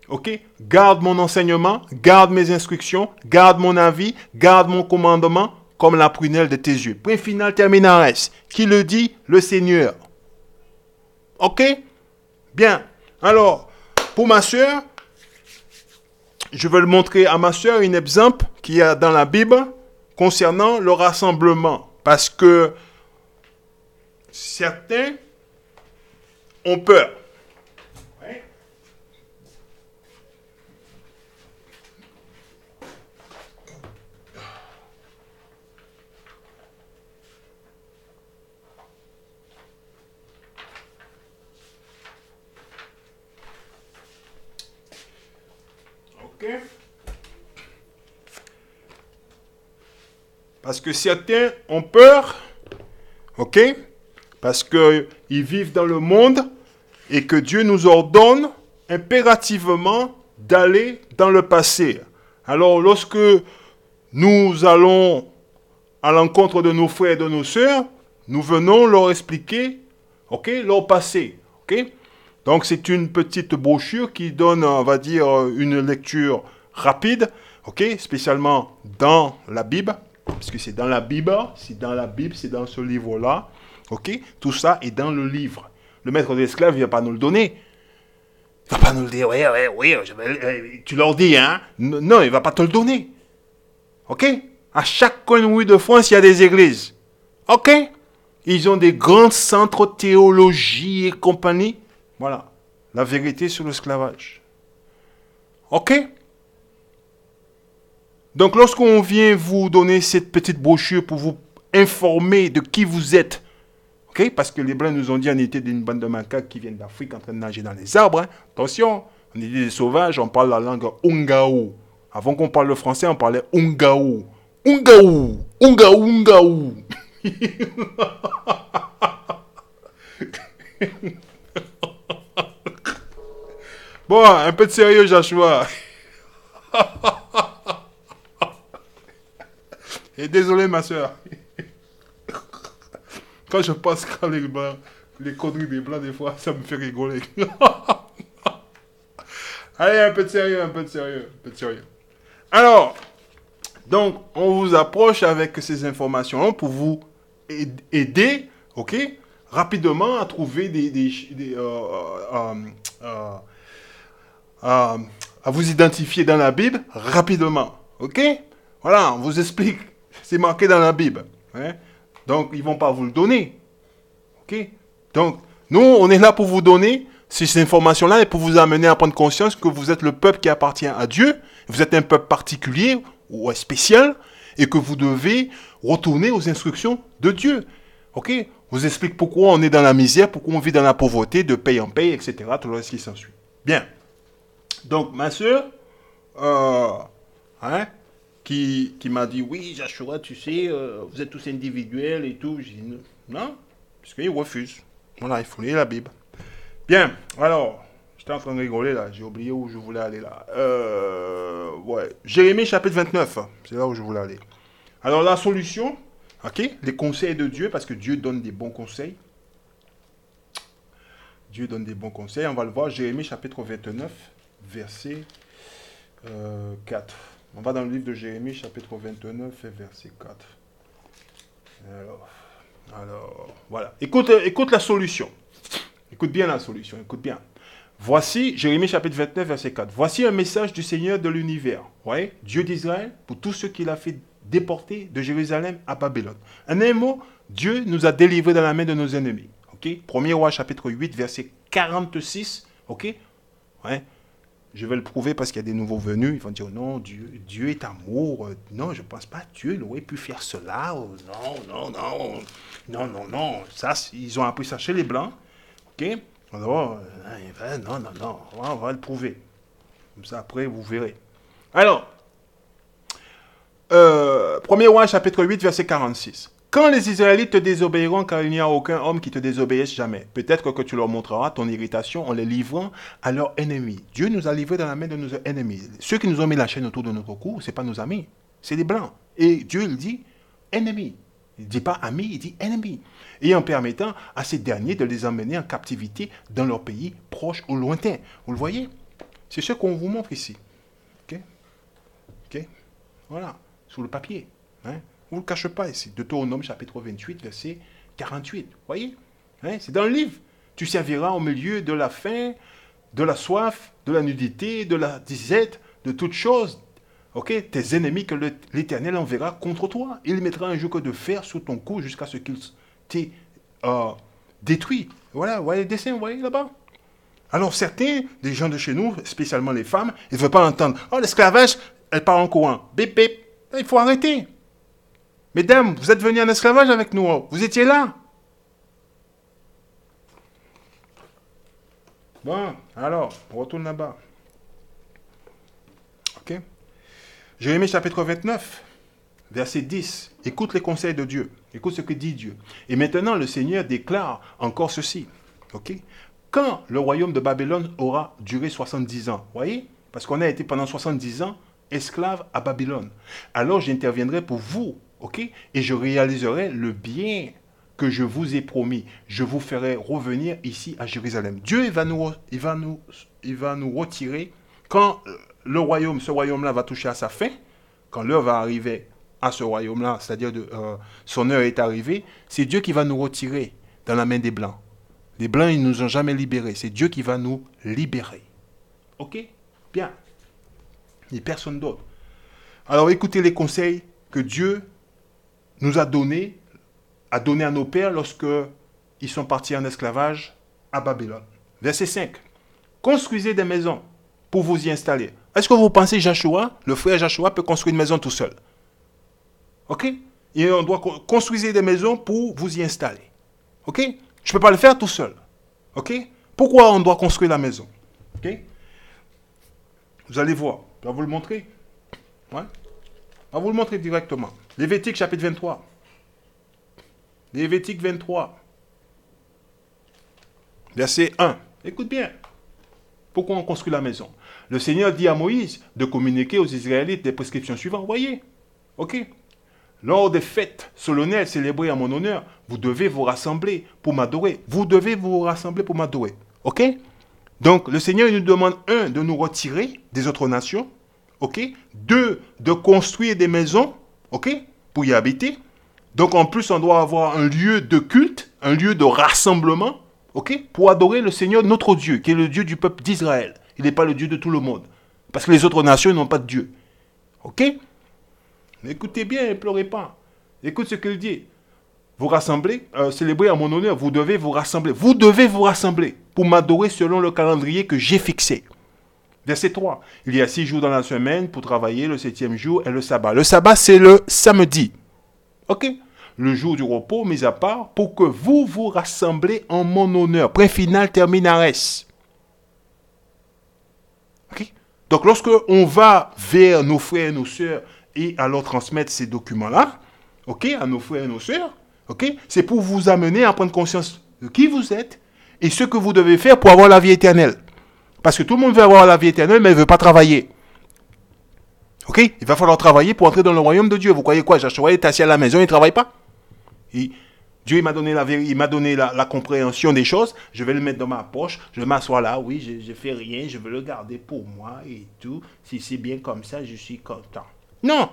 Speaker 1: Ok? Garde mon enseignement, garde mes instructions, garde mon avis, garde mon commandement comme la prunelle de tes yeux. Point final terminares. Qui le dit? Le Seigneur. Ok? Bien. Alors, pour ma soeur, je vais le montrer à ma soeur un exemple qu'il y a dans la Bible concernant le rassemblement. Parce que certains ont peur. Ouais. Ok. Parce que certains ont peur. Ok. Parce qu'ils vivent dans le monde et que Dieu nous ordonne impérativement d'aller dans le passé. Alors, lorsque nous allons à l'encontre de nos frères et de nos sœurs, nous venons leur expliquer, ok, leur passé. Ok. Donc, c'est une petite brochure qui donne, on va dire, une lecture rapide, ok, spécialement dans la Bible, parce que c'est dans la Bible, c'est dans ce livre-là. Ok, tout ça est dans le livre. Le maître de l'esclave, il ne va pas nous le donner. Il ne va pas nous le dire, oui, tu leur dis, hein. Non, il ne va pas te le donner. Ok? À chaque coin de rue de France, il y a des églises. Ok? Ils ont des grands centres de théologie et compagnie. Voilà. La vérité sur l'esclavage. Ok? Donc, lorsqu'on vient vous donner cette petite brochure pour vous informer de qui vous êtes, okay? Parce que les Blancs nous ont dit on était d'une bande de macaques qui viennent d'Afrique en train de nager dans les arbres. Hein. Attention, on est des sauvages, on parle la langue Ungao. Avant qu'on parle le français, on parlait Ungao. Ungao, Ungao, Ungao. Bon, un peu de sérieux, Joshua. Et désolé, ma soeur. Quand je pense quand les Blancs, les conneries des Blancs, des fois, ça me fait rigoler. Allez, un peu de sérieux, un peu de sérieux, un peu de sérieux. Alors, donc, on vous approche avec ces informations pour vous aider, ok, rapidement à trouver à vous identifier dans la Bible rapidement, ok. Voilà, on vous explique, c'est marqué dans la Bible, hein? Donc, ils ne vont pas vous le donner, ok. Donc, nous, on est là pour vous donner ces informations-là et pour vous amener à prendre conscience que vous êtes le peuple qui appartient à Dieu, vous êtes un peuple particulier ou spécial et que vous devez retourner aux instructions de Dieu. Ok? Vous explique pourquoi on est dans la misère, pourquoi on vit dans la pauvreté, de paye en paye, etc. Tout le reste qui s'ensuit. Bien. Donc, ma soeur, qui m'a dit, oui, Joshua, tu sais, vous êtes tous individuels et tout. J'ai dit, non, parce qu'il refuse. Voilà, il faut lire la Bible. Bien, alors, j'étais en train de rigoler là, j'ai oublié où je voulais aller là. Ouais, Jérémie chapitre 29, c'est là où je voulais aller. Alors la solution, ok, les conseils de Dieu, parce que Dieu donne des bons conseils. Dieu donne des bons conseils, on va le voir, Jérémie chapitre 29, verset 4. On va dans le livre de Jérémie chapitre 29 et verset 4. Alors, voilà, écoute la solution. Écoute bien la solution, écoute bien. Voici, Jérémie chapitre 29, verset 4. Voici un message du Seigneur de l'univers. Ouais, Dieu d'Israël, pour tous ceux qu'il a fait déportés de Jérusalem à Babylone. En un mot, Dieu nous a délivrés dans la main de nos ennemis. Okay? 1er roi chapitre 8, verset 46. Ok? Ouais. Je vais le prouver parce qu'il y a des nouveaux venus. Ils vont dire non, Dieu est amour. Non, je ne pense pas que Dieu aurait pu faire cela. Oh, non. Ça, ils ont appris ça chez les Blancs. Ok? Alors, non. On va le prouver. Comme ça, après, vous verrez. Alors, 1er roi chapitre 8, verset 46. Quand les Israélites te désobéiront, car il n'y a aucun homme qui te désobéisse jamais. Peut-être que tu leur montreras ton irritation en les livrant à leurs ennemis. Dieu nous a livrés dans la main de nos ennemis. Ceux qui nous ont mis la chaîne autour de notre cou, ce n'est pas nos amis, c'est les Blancs. Et Dieu, il dit ennemis. Il ne dit pas amis, il dit ennemis. Et en permettant à ces derniers de les emmener en captivité dans leur pays proche ou lointain. Vous le voyez? C'est ce qu'on vous montre ici. Ok? Voilà, sous le papier. Hein? On ne le cache pas ici. Deutéronome chapitre 28, verset 48. Vous voyez? Hein? C'est dans le livre. Tu serviras au milieu de la faim, de la soif, de la nudité, de la disette, de toutes choses. Ok? Tes ennemis que l'Éternel enverra contre toi. Il mettra un joug de fer sous ton cou jusqu'à ce qu'il t'ait détruit. Voilà, vous voyez le dessin, vous voyez là-bas? Alors certains, des gens de chez nous, spécialement les femmes, ils ne veulent pas l'entendre. Oh, l'esclavage, elle parle en courant. Bip, bip. Il faut arrêter. Mesdames, vous êtes venus en esclavage avec nous. Vous étiez là. Bon, alors, on retourne là-bas. Ok? Jérémie chapitre 29, verset 10. Écoute les conseils de Dieu. Écoute ce que dit Dieu. Et maintenant, le Seigneur déclare encore ceci. Ok? Quand le royaume de Babylone aura duré 70 ans. Voyez? Parce qu'on a été pendant 70 ans esclaves à Babylone. Alors j'interviendrai pour vous. Ok? Et je réaliserai le bien que je vous ai promis. Je vous ferai revenir ici à Jérusalem. Dieu va nous retirer quand ce royaume-là va toucher à sa fin, quand l'heure va arriver à ce royaume-là, c'est-à-dire son heure est arrivée, c'est Dieu qui va nous retirer dans la main des Blancs. Les Blancs, ils ne nous ont jamais libérés. C'est Dieu qui va nous libérer. Ok? Bien. Et personne d'autre. Alors écoutez les conseils que Dieu nous a donnés à nos pères lorsque ils sont partis en esclavage à Babylone. Verset 5. Construisez des maisons pour vous y installer. Est-ce que vous pensez Joshua, le frère Joshua, peut construire une maison tout seul? Ok? Et on doit construire des maisons pour vous y installer. Ok? Je ne peux pas le faire tout seul. Ok? Pourquoi on doit construire la maison? Ok? Vous allez voir. Je vais vous le montrer. Ouais? Je vais vous le montrer directement. Lévitique chapitre 23. Lévitique 23. Verset 1. Écoute bien. Pourquoi on construit la maison? Le Seigneur dit à Moïse de communiquer aux Israélites des prescriptions suivantes. Vous voyez? Ok? Lors des fêtes solennelles célébrées en mon honneur, vous devez vous rassembler pour m'adorer. Vous devez vous rassembler pour m'adorer. Ok? Donc, le Seigneur il nous demande, 1, de nous retirer des autres nations. Ok? 2, de construire des maisons. Ok? Pour y habiter. Donc, en plus, on doit avoir un lieu de culte, un lieu de rassemblement. Ok? Pour adorer le Seigneur, notre Dieu, qui est le Dieu du peuple d'Israël. Il n'est pas le Dieu de tout le monde. Parce que les autres nations n'ont pas de Dieu. Ok? Écoutez bien, ne pleurez pas. Écoute ce qu'il dit. Vous rassemblez, célébrez à mon honneur, vous devez vous rassembler. Vous devez vous rassembler pour m'adorer selon le calendrier que j'ai fixé. Verset 3. Il y a 6 jours dans la semaine pour travailler, le 7e jour est le sabbat. Le sabbat, c'est le samedi. Ok? Le jour du repos, mis à part, pour que vous vous rassemblez en mon honneur. Point final, terminares. Ok? Donc, lorsque on va vers nos frères et nos sœurs et à leur transmettre ces documents-là, ok, à nos frères et nos sœurs, ok, c'est pour vous amener à prendre conscience de qui vous êtes et ce que vous devez faire pour avoir la vie éternelle. Parce que tout le monde veut avoir la vie éternelle, mais il ne veut pas travailler. Ok? Il va falloir travailler pour entrer dans le royaume de Dieu. Vous croyez quoi? Joshua est assis à la maison, il ne travaille pas? Dieu m'a donné il m'a donné la compréhension des choses. Je vais le mettre dans ma poche. Je m'assois là. Oui, je ne fais rien. Je veux le garder pour moi et tout. Si c'est bien comme ça, je suis content. Non.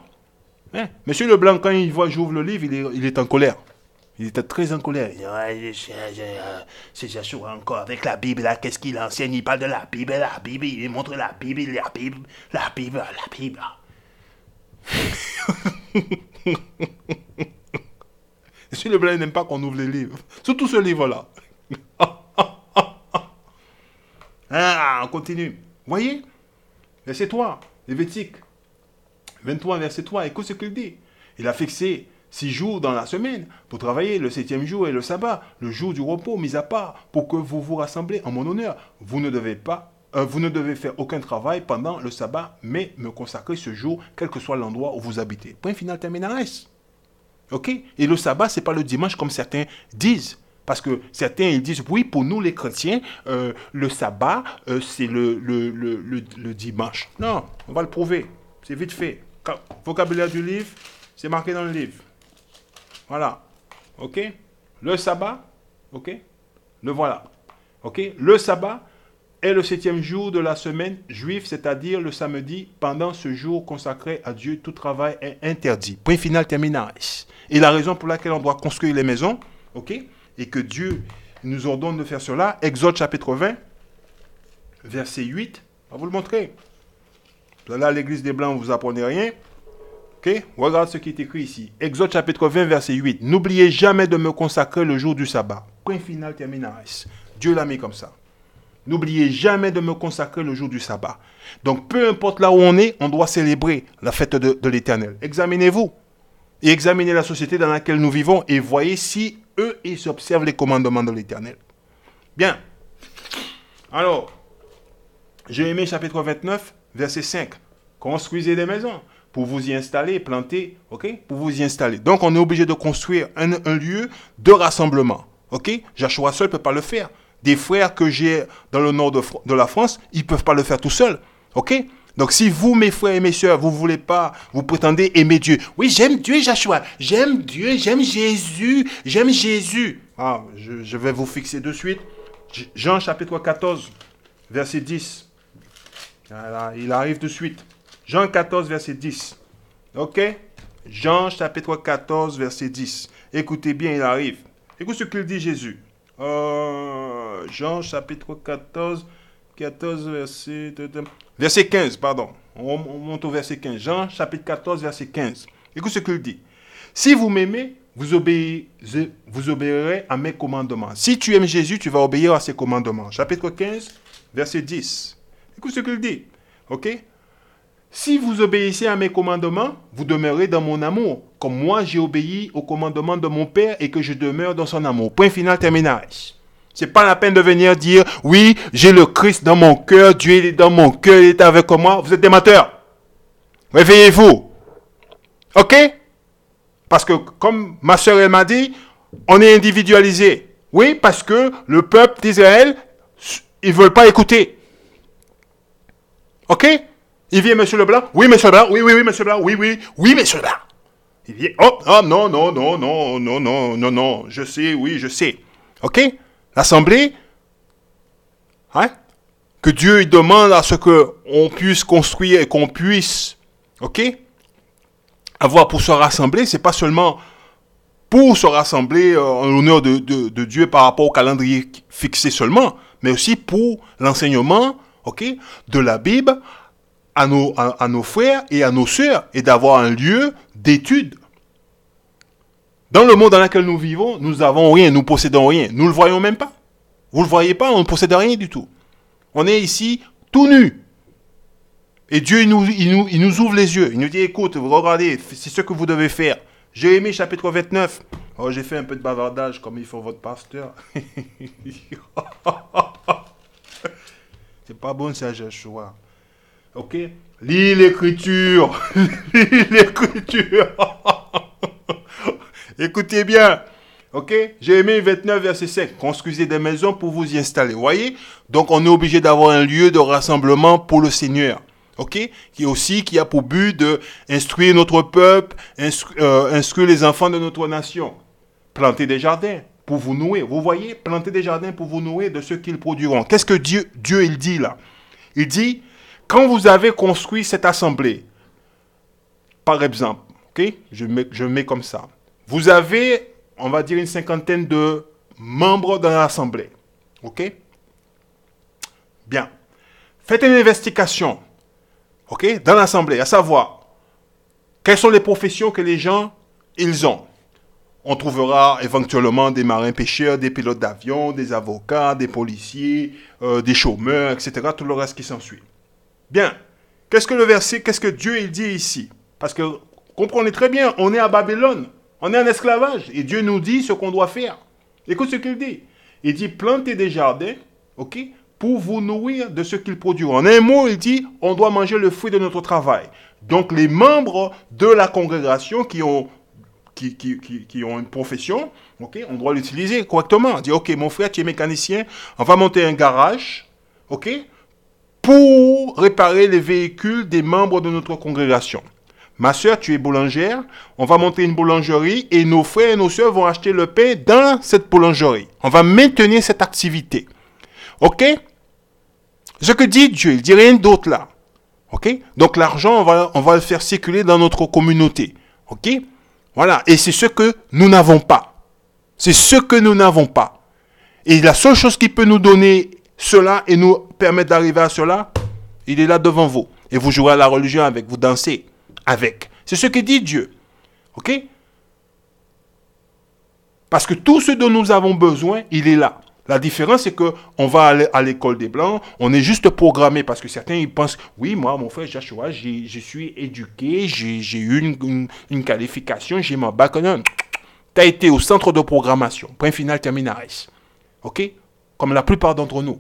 Speaker 1: Hein? Monsieur Leblanc, quand il voit j'ouvre le livre, il est en colère. Il était très en colère. C'est Joshua encore avec la Bible là. Qu'est-ce qu'il enseigne? Il parle de la Bible. Il montre la Bible. Si le blanc n'aime pas qu'on ouvre les livres, surtout ce livre-là. On continue. Voyez, verset 3, Lévitique 23, verset 3, écoute ce qu'il dit. Il a fixé 6 jours dans la semaine pour travailler, le 7e jour et le sabbat, le jour du repos mis à part, pour que vous vous rassemblez en mon honneur. Vous ne devez faire aucun travail pendant le sabbat, mais me consacrer ce jour, quel que soit l'endroit où vous habitez. Point final, terminaris. Ok? Et le sabbat, ce n'est pas le dimanche comme certains disent. Parce que certains ils disent, oui, pour nous les chrétiens, le sabbat, c'est le dimanche. Non, on va le prouver. C'est vite fait. Vocabulaire du livre, c'est marqué dans le livre. Voilà. Ok? Le sabbat, ok? Le voilà. Ok? Le sabbat est le 7e jour de la semaine juive, c'est-à-dire le samedi. Pendant ce jour consacré à Dieu, tout travail est interdit. Point final, terminaris. Et la raison pour laquelle on doit construire les maisons, ok? Et que Dieu nous ordonne de faire cela, Exode chapitre 20, verset 8. On va vous le montrer. Là, à l'église des Blancs, vous apprenez rien. Ok? Regarde ce qui est écrit ici. Exode chapitre 20, verset 8. N'oubliez jamais de me consacrer le jour du sabbat. Point final, terminaris. Dieu l'a mis comme ça. N'oubliez jamais de me consacrer le jour du sabbat. Donc, peu importe là où on est, on doit célébrer la fête de l'Éternel. Examinez-vous. Et examinez la société dans laquelle nous vivons et voyez si eux, ils observent les commandements de l'Éternel. Bien. Alors, Jérémie chapitre 29, verset 5. Construisez des maisons pour vous y installer, planter, ok? Pour vous y installer. Donc, on est obligé de construire un lieu de rassemblement, ok? Joshua seul ne peut pas le faire. Des frères que j'ai dans le nord de la France, ils ne peuvent pas le faire tout seuls, ok? Donc, si vous, mes frères et mes sœurs, vous ne voulez pas, vous prétendez aimer Dieu. Oui, j'aime Dieu, Joshua. J'aime Dieu, j'aime Jésus, j'aime Jésus. Ah, je vais vous fixer de suite. Jean chapitre 14, verset 10. Voilà, il arrive de suite. Jean 14, verset 10. Ok? Jean chapitre 14, verset 10. Écoutez bien, il arrive. Écoute ce qu'il dit Jésus. Jean chapitre 14, verset 15, pardon. On monte au verset 15. Jean chapitre 14, verset 15. Écoute ce qu'il dit. Si vous m'aimez, vous obéirez à mes commandements. Si tu aimes Jésus, tu vas obéir à ses commandements. Chapitre 15, verset 10. Écoute ce qu'il dit. Ok? Si vous obéissez à mes commandements, vous demeurez dans mon amour, comme moi j'ai obéi aux commandements de mon Père et que je demeure dans son amour. Point final, terminage. C'est pas la peine de venir dire, oui, j'ai le Christ dans mon cœur, Dieu il est dans mon cœur, il est avec moi. Vous êtes des menteurs. Réveillez-vous. Ok? Parce que, comme ma soeur elle m'a dit, on est individualisé. Oui, parce que le peuple d'Israël, ils ne veulent pas écouter. Ok? Il vient, monsieur Leblanc. Oui, monsieur Leblanc. Oui, oui, oui, monsieur Leblanc. Oui, oui, oui, monsieur Leblanc. Il vient. Oh, oh, non, non, non, non, non, non, non, non. Je sais, oui, je sais. Ok? L'Assemblée, hein? Que Dieu il demande à ce qu'on puisse construire et qu'on puisse, ok? Avoir pour se rassembler, c'est pas seulement pour se rassembler en l'honneur de Dieu par rapport au calendrier fixé seulement, mais aussi pour l'enseignement, ok, de la Bible à nos frères et à nos sœurs, et d'avoir un lieu d'étude. Dans le monde dans lequel nous vivons, nous n'avons rien, nous possédons rien. Nous ne le voyons même pas. Vous ne le voyez pas, on ne possède rien du tout. On est ici tout nus. Et Dieu, il nous ouvre les yeux. Il nous dit, écoute, regardez, c'est ce que vous devez faire. Jérémie chapitre 29. Oh, j'ai fait un peu de bavardage comme il faut votre pasteur. C'est pas bon ça, Joshua. Ok? Lis l'écriture. Lis l'écriture. Écoutez bien. Ok? Jérémie 29, verset 5. Construisez des maisons pour vous y installer. Vous voyez? Donc, on est obligé d'avoir un lieu de rassemblement pour le Seigneur. Ok? Qui a pour but d'instruire notre peuple, instruire les enfants de notre nation. Planter des jardins pour vous nourrir. Vous voyez? Planter des jardins pour vous nourrir de ce qu'ils produiront. Qu'est-ce que Dieu il dit là? Il dit, quand vous avez construit cette assemblée, par exemple, ok? Je mets comme ça. Vous avez, on va dire, une cinquantaine de membres dans l'assemblée. Ok? Bien. Faites une investigation. Ok? Dans l'assemblée, à savoir, Quelles sont les professions que les gens, ils ont? On trouvera éventuellement des marins-pêcheurs, des pilotes d'avion, des avocats, des policiers, des chômeurs, etc. Tout le reste qui s'ensuit. Bien. Qu'est-ce que Dieu il dit ici? Parce que, comprenez très bien, on est à Babylone. On est en esclavage. Et Dieu nous dit ce qu'on doit faire. Écoute ce qu'il dit. Il dit, plantez des jardins, ok, pour vous nourrir de ce qu'ils produisent. En un mot, il dit, on doit manger le fruit de notre travail. Donc, les membres de la congrégation qui ont une profession, ok, on doit l'utiliser correctement. On dit, ok, mon frère, tu es mécanicien, on va monter un garage, ok, pour réparer les véhicules des membres de notre congrégation. Ma soeur, tu es boulangère, on va monter une boulangerie et nos frères et nos soeurs vont acheter le pain dans cette boulangerie. On va maintenir cette activité. Ok? Ce que dit Dieu, il ne dit rien d'autre là. Ok? Donc l'argent, on va le faire circuler dans notre communauté. Ok? Voilà. Et c'est ce que nous n'avons pas. C'est ce que nous n'avons pas. Et la seule chose qui peut nous donner cela et nous permettre d'arriver à cela, il est là devant vous. Et vous jouez à la religion avec, vous dansez avec. C'est ce que dit Dieu. Ok? Parce que tout ce dont nous avons besoin, il est là. La différence, c'est qu'on va aller à l'école des Blancs, on est juste programmé, parce que certains, ils pensent, oui, moi, mon frère Joshua, je suis éduqué, j'ai eu une qualification, j'ai mon bac. Non, tu as été au centre de programmation, point final, terminaris. Ok? Comme la plupart d'entre nous.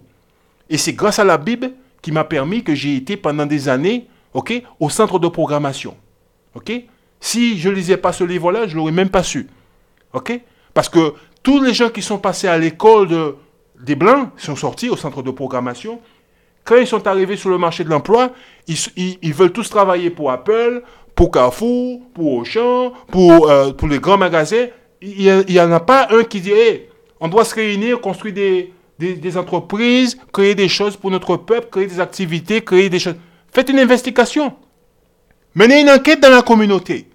Speaker 1: Et c'est grâce à la Bible qui m'a permis que j'ai été pendant des années, ok, au centre de programmation. Ok? Si je ne lisais pas ce livre-là, je ne l'aurais même pas su. Ok? Parce que tous les gens qui sont passés à l'école des Blancs sont sortis au centre de programmation. Quand ils sont arrivés sur le marché de l'emploi, ils veulent tous travailler pour Apple, pour Carrefour, pour Auchan, pour les grands magasins. Il n'y en a pas un qui dit hey, on doit se réunir, construire des entreprises, créer des choses pour notre peuple, créer des activités, créer des choses. Faites une investigation. Menez une enquête dans la communauté.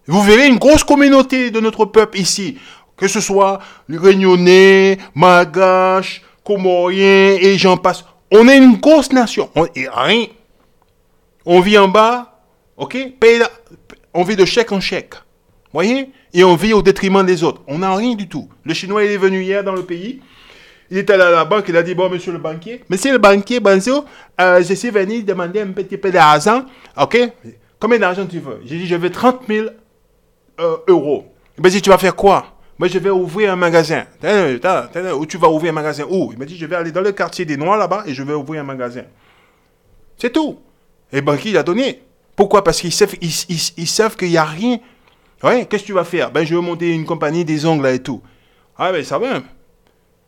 Speaker 1: Vous verrez une grosse communauté de notre peuple ici. Que ce soit les Réunionnais, Malgaches, Comoriens et j'en passe. On est une grosse nation. On vit en bas, ok? On vit de chèque en chèque. Voyez? Et on vit au détriment des autres. On n'a rien du tout. Le Chinois, il est venu hier dans le pays. Il est allé à la banque, il a dit, bon, monsieur le banquier, bonjour, je suis venu demander un petit peu d'argent. Ok? Combien d'argent tu veux? J'ai dit, je veux 30 000 euros. Il m'a dit, tu vas faire quoi? Moi, je vais ouvrir un magasin. Où tu vas ouvrir un magasin? Où? Il m'a dit, je vais aller dans le quartier des Noirs là-bas et je vais ouvrir un magasin. C'est tout. Et le banquier, il a donné. Pourquoi? Parce qu'ils savent qu'il n'y a rien. Ouais, qu'est-ce que tu vas faire? Ben, je vais monter une compagnie des ongles là et tout. Ah, ben, ça va.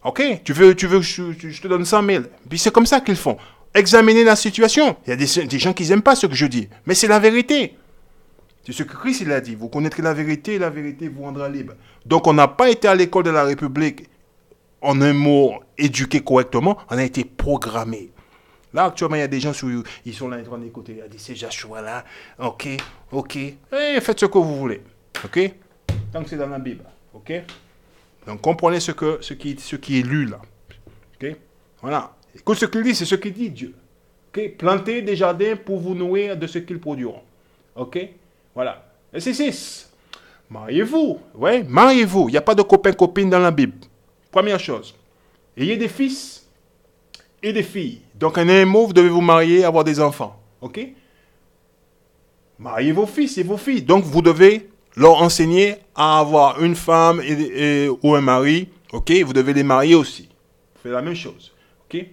Speaker 1: Ok, tu veux que je te donne 100 000. Puis c'est comme ça qu'ils font. Examiner la situation. Il y a des gens qui n'aiment pas ce que je dis. Mais c'est la vérité. C'est ce que Christ il a dit. Vous connaîtrez la vérité et la vérité vous rendra libre. Donc on n'a pas été à l'école de la République, en un mot, éduqué correctement. On a été programmé. Là, actuellement, il y a des gens ils sont là en train d'écouter. Il y a des c'est Joshua là. Ok. Faites ce que vous voulez. Ok. Tant que c'est dans la Bible. Ok. Donc comprenez ce qui est lu là. Ok. Voilà. Écoute ce qu'il dit, c'est ce qu'il dit Dieu. Ok. Plantez des jardins pour vous nourrir de ce qu'ils produiront. Ok. Voilà. Et c'est 6. Mariez-vous. Ouais, mariez-vous. Il n'y a pas de copain-copine dans la Bible. Première chose. Ayez des fils et des filles. Donc, en un mot, vous devez vous marier, avoir des enfants. OK? Mariez vos fils et vos filles. Donc, vous devez leur enseigner à avoir une femme ou un mari. OK? Vous devez les marier aussi. Faites la même chose. OK?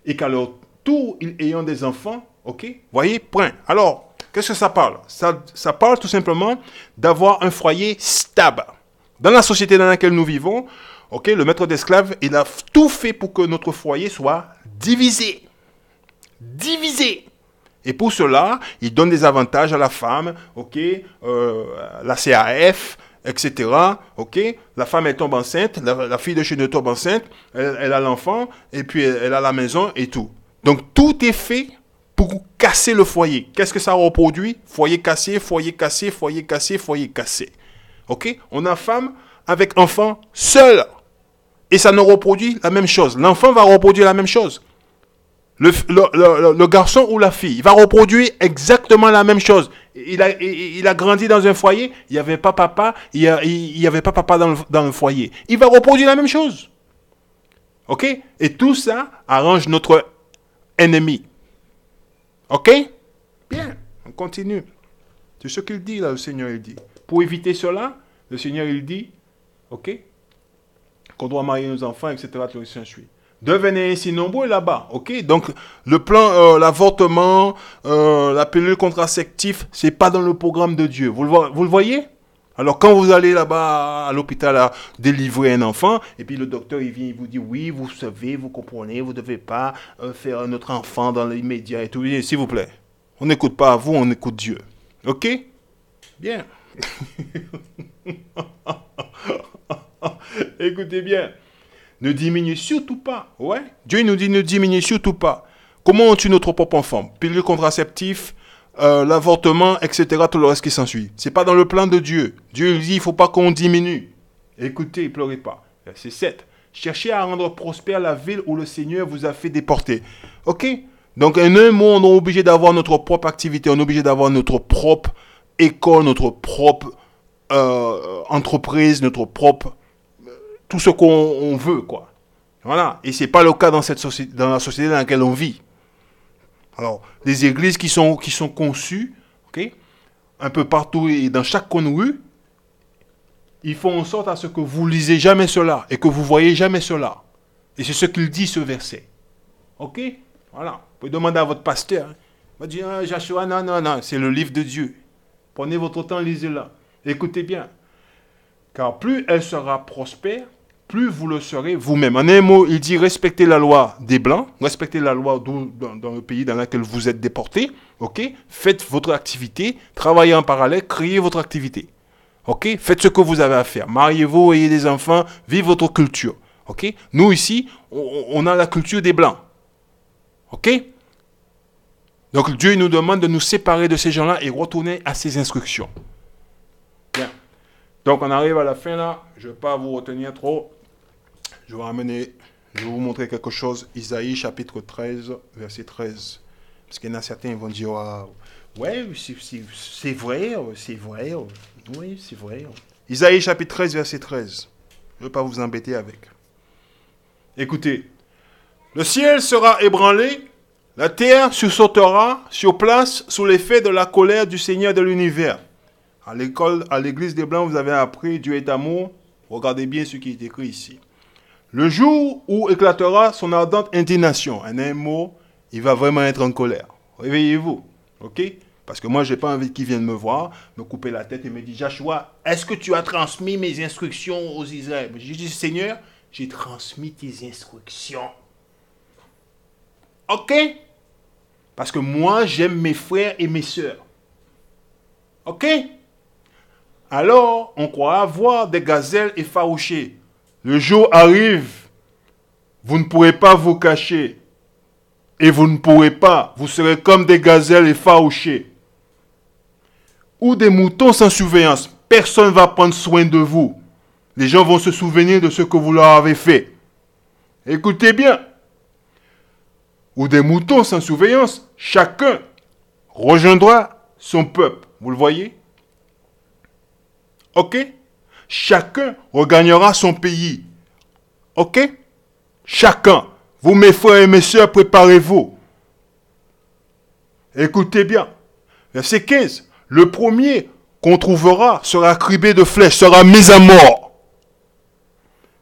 Speaker 1: Et qu'à leur tour, ayant des enfants, OK? Voyez? Point. Alors, qu'est-ce que ça parle? Ça parle tout simplement d'avoir un foyer stable. Dans la société dans laquelle nous vivons, ok, le maître d'esclaves, il a tout fait pour que notre foyer soit divisé. Divisé. Et pour cela, il donne des avantages à la femme, ok, la CAF, etc. Ok, la femme elle tombe enceinte, la fille de chez nous tombe enceinte, elle a l'enfant, et puis elle a la maison et tout. Donc tout est fait pour casser le foyer. Qu'est-ce que ça reproduit? Foyer cassé, foyer cassé, foyer cassé, foyer cassé. Ok? On a femme avec enfant seul. Et ça ne reproduit la même chose. L'enfant va reproduire la même chose. Le garçon ou la fille, il va reproduire exactement la même chose. Il a grandi dans un foyer, il n'y avait pas papa, il y avait pas papa dans le foyer. Il va reproduire la même chose. Ok? Et tout ça arrange notre ennemi. Ok? Bien, on continue. C'est ce qu'il dit là, le Seigneur, il dit. Pour éviter cela, le Seigneur, il dit, ok? Qu'on doit marier nos enfants, etc. Tout le s'ensuit. Devenez ainsi nombreux là-bas, ok? Donc, le plan, l'avortement, la pilule contraceptive, c'est pas dans le programme de Dieu. Vous le voyez? Alors, quand vous allez là-bas à l'hôpital à délivrer un enfant, et puis le docteur, il vient, il vous dit, oui, vous savez, vous comprenez, vous ne devez pas faire notre enfant dans l'immédiat et tout. S'il vous plaît, on n'écoute pas vous, on écoute Dieu. Ok? Bien. Écoutez bien. Ne diminue surtout pas. Ouais. Dieu nous dit ne diminue surtout pas. Comment on tue notre propre enfant? Pilule contraceptive, l'avortement, etc. Tout le reste qui s'ensuit. C'est pas dans le plan de Dieu. Dieu dit il faut pas qu'on diminue. Écoutez, pleurez pas. Verset 7. Cherchez à rendre prospère la ville où le Seigneur vous a fait déporter. Ok? Donc en un mot, on est obligé d'avoir notre propre activité. On est obligé d'avoir notre propre école, notre propre entreprise, notre propre tout ce qu'on veut, quoi. Voilà. Et c'est pas le cas dans la société dans laquelle on vit. Alors, les églises qui sont conçues, ok, un peu partout et dans chaque coin de rue, ils font en sorte à ce que vous lisez jamais cela et que vous voyez jamais cela. Et c'est ce qu'il dit, ce verset. Ok? Voilà. Vous pouvez demander à votre pasteur. Hein. Il va dire, ah, Joshua, non, c'est le livre de Dieu. Prenez votre temps, lisez-la. Écoutez bien. Car plus elle sera prospère, plus vous le serez vous-même. En un mot, il dit respectez la loi des Blancs, respectez la loi dans le pays dans lequel vous êtes déporté. Ok? Faites votre activité, travaillez en parallèle, créez votre activité. Ok? Faites ce que vous avez à faire. Mariez-vous, ayez des enfants, vivez votre culture. Ok? Nous ici, on a la culture des Blancs. Ok? Donc Dieu nous demande de nous séparer de ces gens-là et retourner à ses instructions. Bien. Donc on arrive à la fin là. Je ne vais pas vous retenir trop. Je vais vous montrer quelque chose. Isaïe chapitre 13, verset 13. Parce qu'il y en a certains qui vont dire, ouais, c'est vrai. Oui, c'est vrai. Isaïe chapitre 13, verset 13. Je ne vais pas vous embêter avec. Écoutez. Le ciel sera ébranlé, la terre sursautera sur place sous l'effet de la colère du Seigneur de l'univers. À l'église des Blancs, vous avez appris Dieu est amour. Regardez bien ce qui est écrit ici. Le jour où éclatera son ardente indignation, en un mot, il va vraiment être en colère. Réveillez-vous, ok? Parce que moi, je n'ai pas envie qu'il vienne me voir, me couper la tête et me dire, Joshua, est-ce que tu as transmis mes instructions aux Israéliens? Je dis, Seigneur, j'ai transmis tes instructions. Ok? Parce que moi, j'aime mes frères et mes sœurs. Ok? Alors, on croira voir des gazelles effarouchées. Le jour arrive, vous ne pourrez pas vous cacher. Et vous ne pourrez pas, vous serez comme des gazelles effarouchées. Ou des moutons sans surveillance. Personne ne va prendre soin de vous. Les gens vont se souvenir de ce que vous leur avez fait. Écoutez bien. Ou des moutons sans surveillance. Chacun rejoindra son peuple. Vous le voyez? Ok? Chacun regagnera son pays. Ok? Chacun. Vous, mes frères et mes sœurs, préparez-vous. Écoutez bien. Verset 15. Le premier qu'on trouvera sera criblé de flèches, sera mis à mort.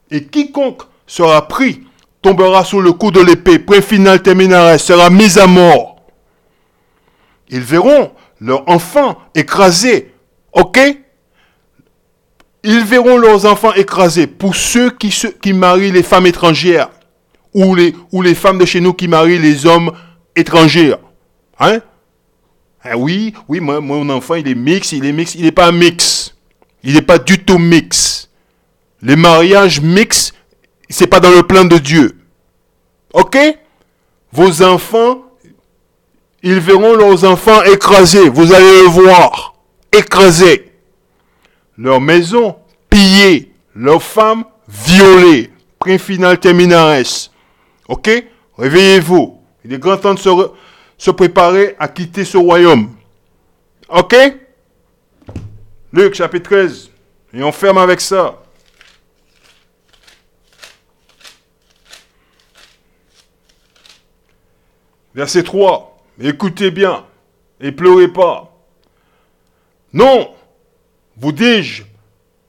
Speaker 1: Et quiconque sera pris tombera sous le coup de l'épée. Point final terminera, sera mis à mort. Ils verront leurs enfants écrasés. Ok? Ils verront leurs enfants écrasés. Pour ceux qui marient les femmes étrangères. Ou les femmes de chez nous qui marient les hommes étrangers. Hein? Ah oui, mon enfant, il est mix, il n'est pas mix. Il n'est pas du tout mix. Les mariages mix, c'est pas dans le plan de Dieu. Ok? Vos enfants, ils verront leurs enfants écrasés. Vous allez le voir. Écrasés. Leur maison pillée. Leurs femmes violées. Point final terminares. Ok? Réveillez-vous. Il est grand temps de se préparer à quitter ce royaume. Ok? Luc chapitre 13. Et on ferme avec ça. Verset 3. Écoutez bien et pleurez pas. Non, vous dis-je,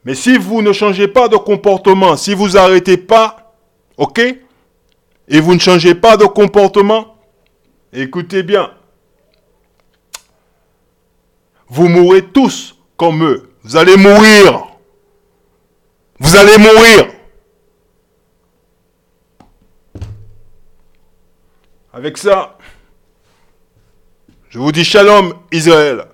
Speaker 1: mais si vous ne changez pas de comportement, si vous arrêtez pas, ok? Et vous ne changez pas de comportement, écoutez bien. Vous mourrez tous comme eux. Vous allez mourir. Vous allez mourir. Avec ça, je vous dis shalom Israël.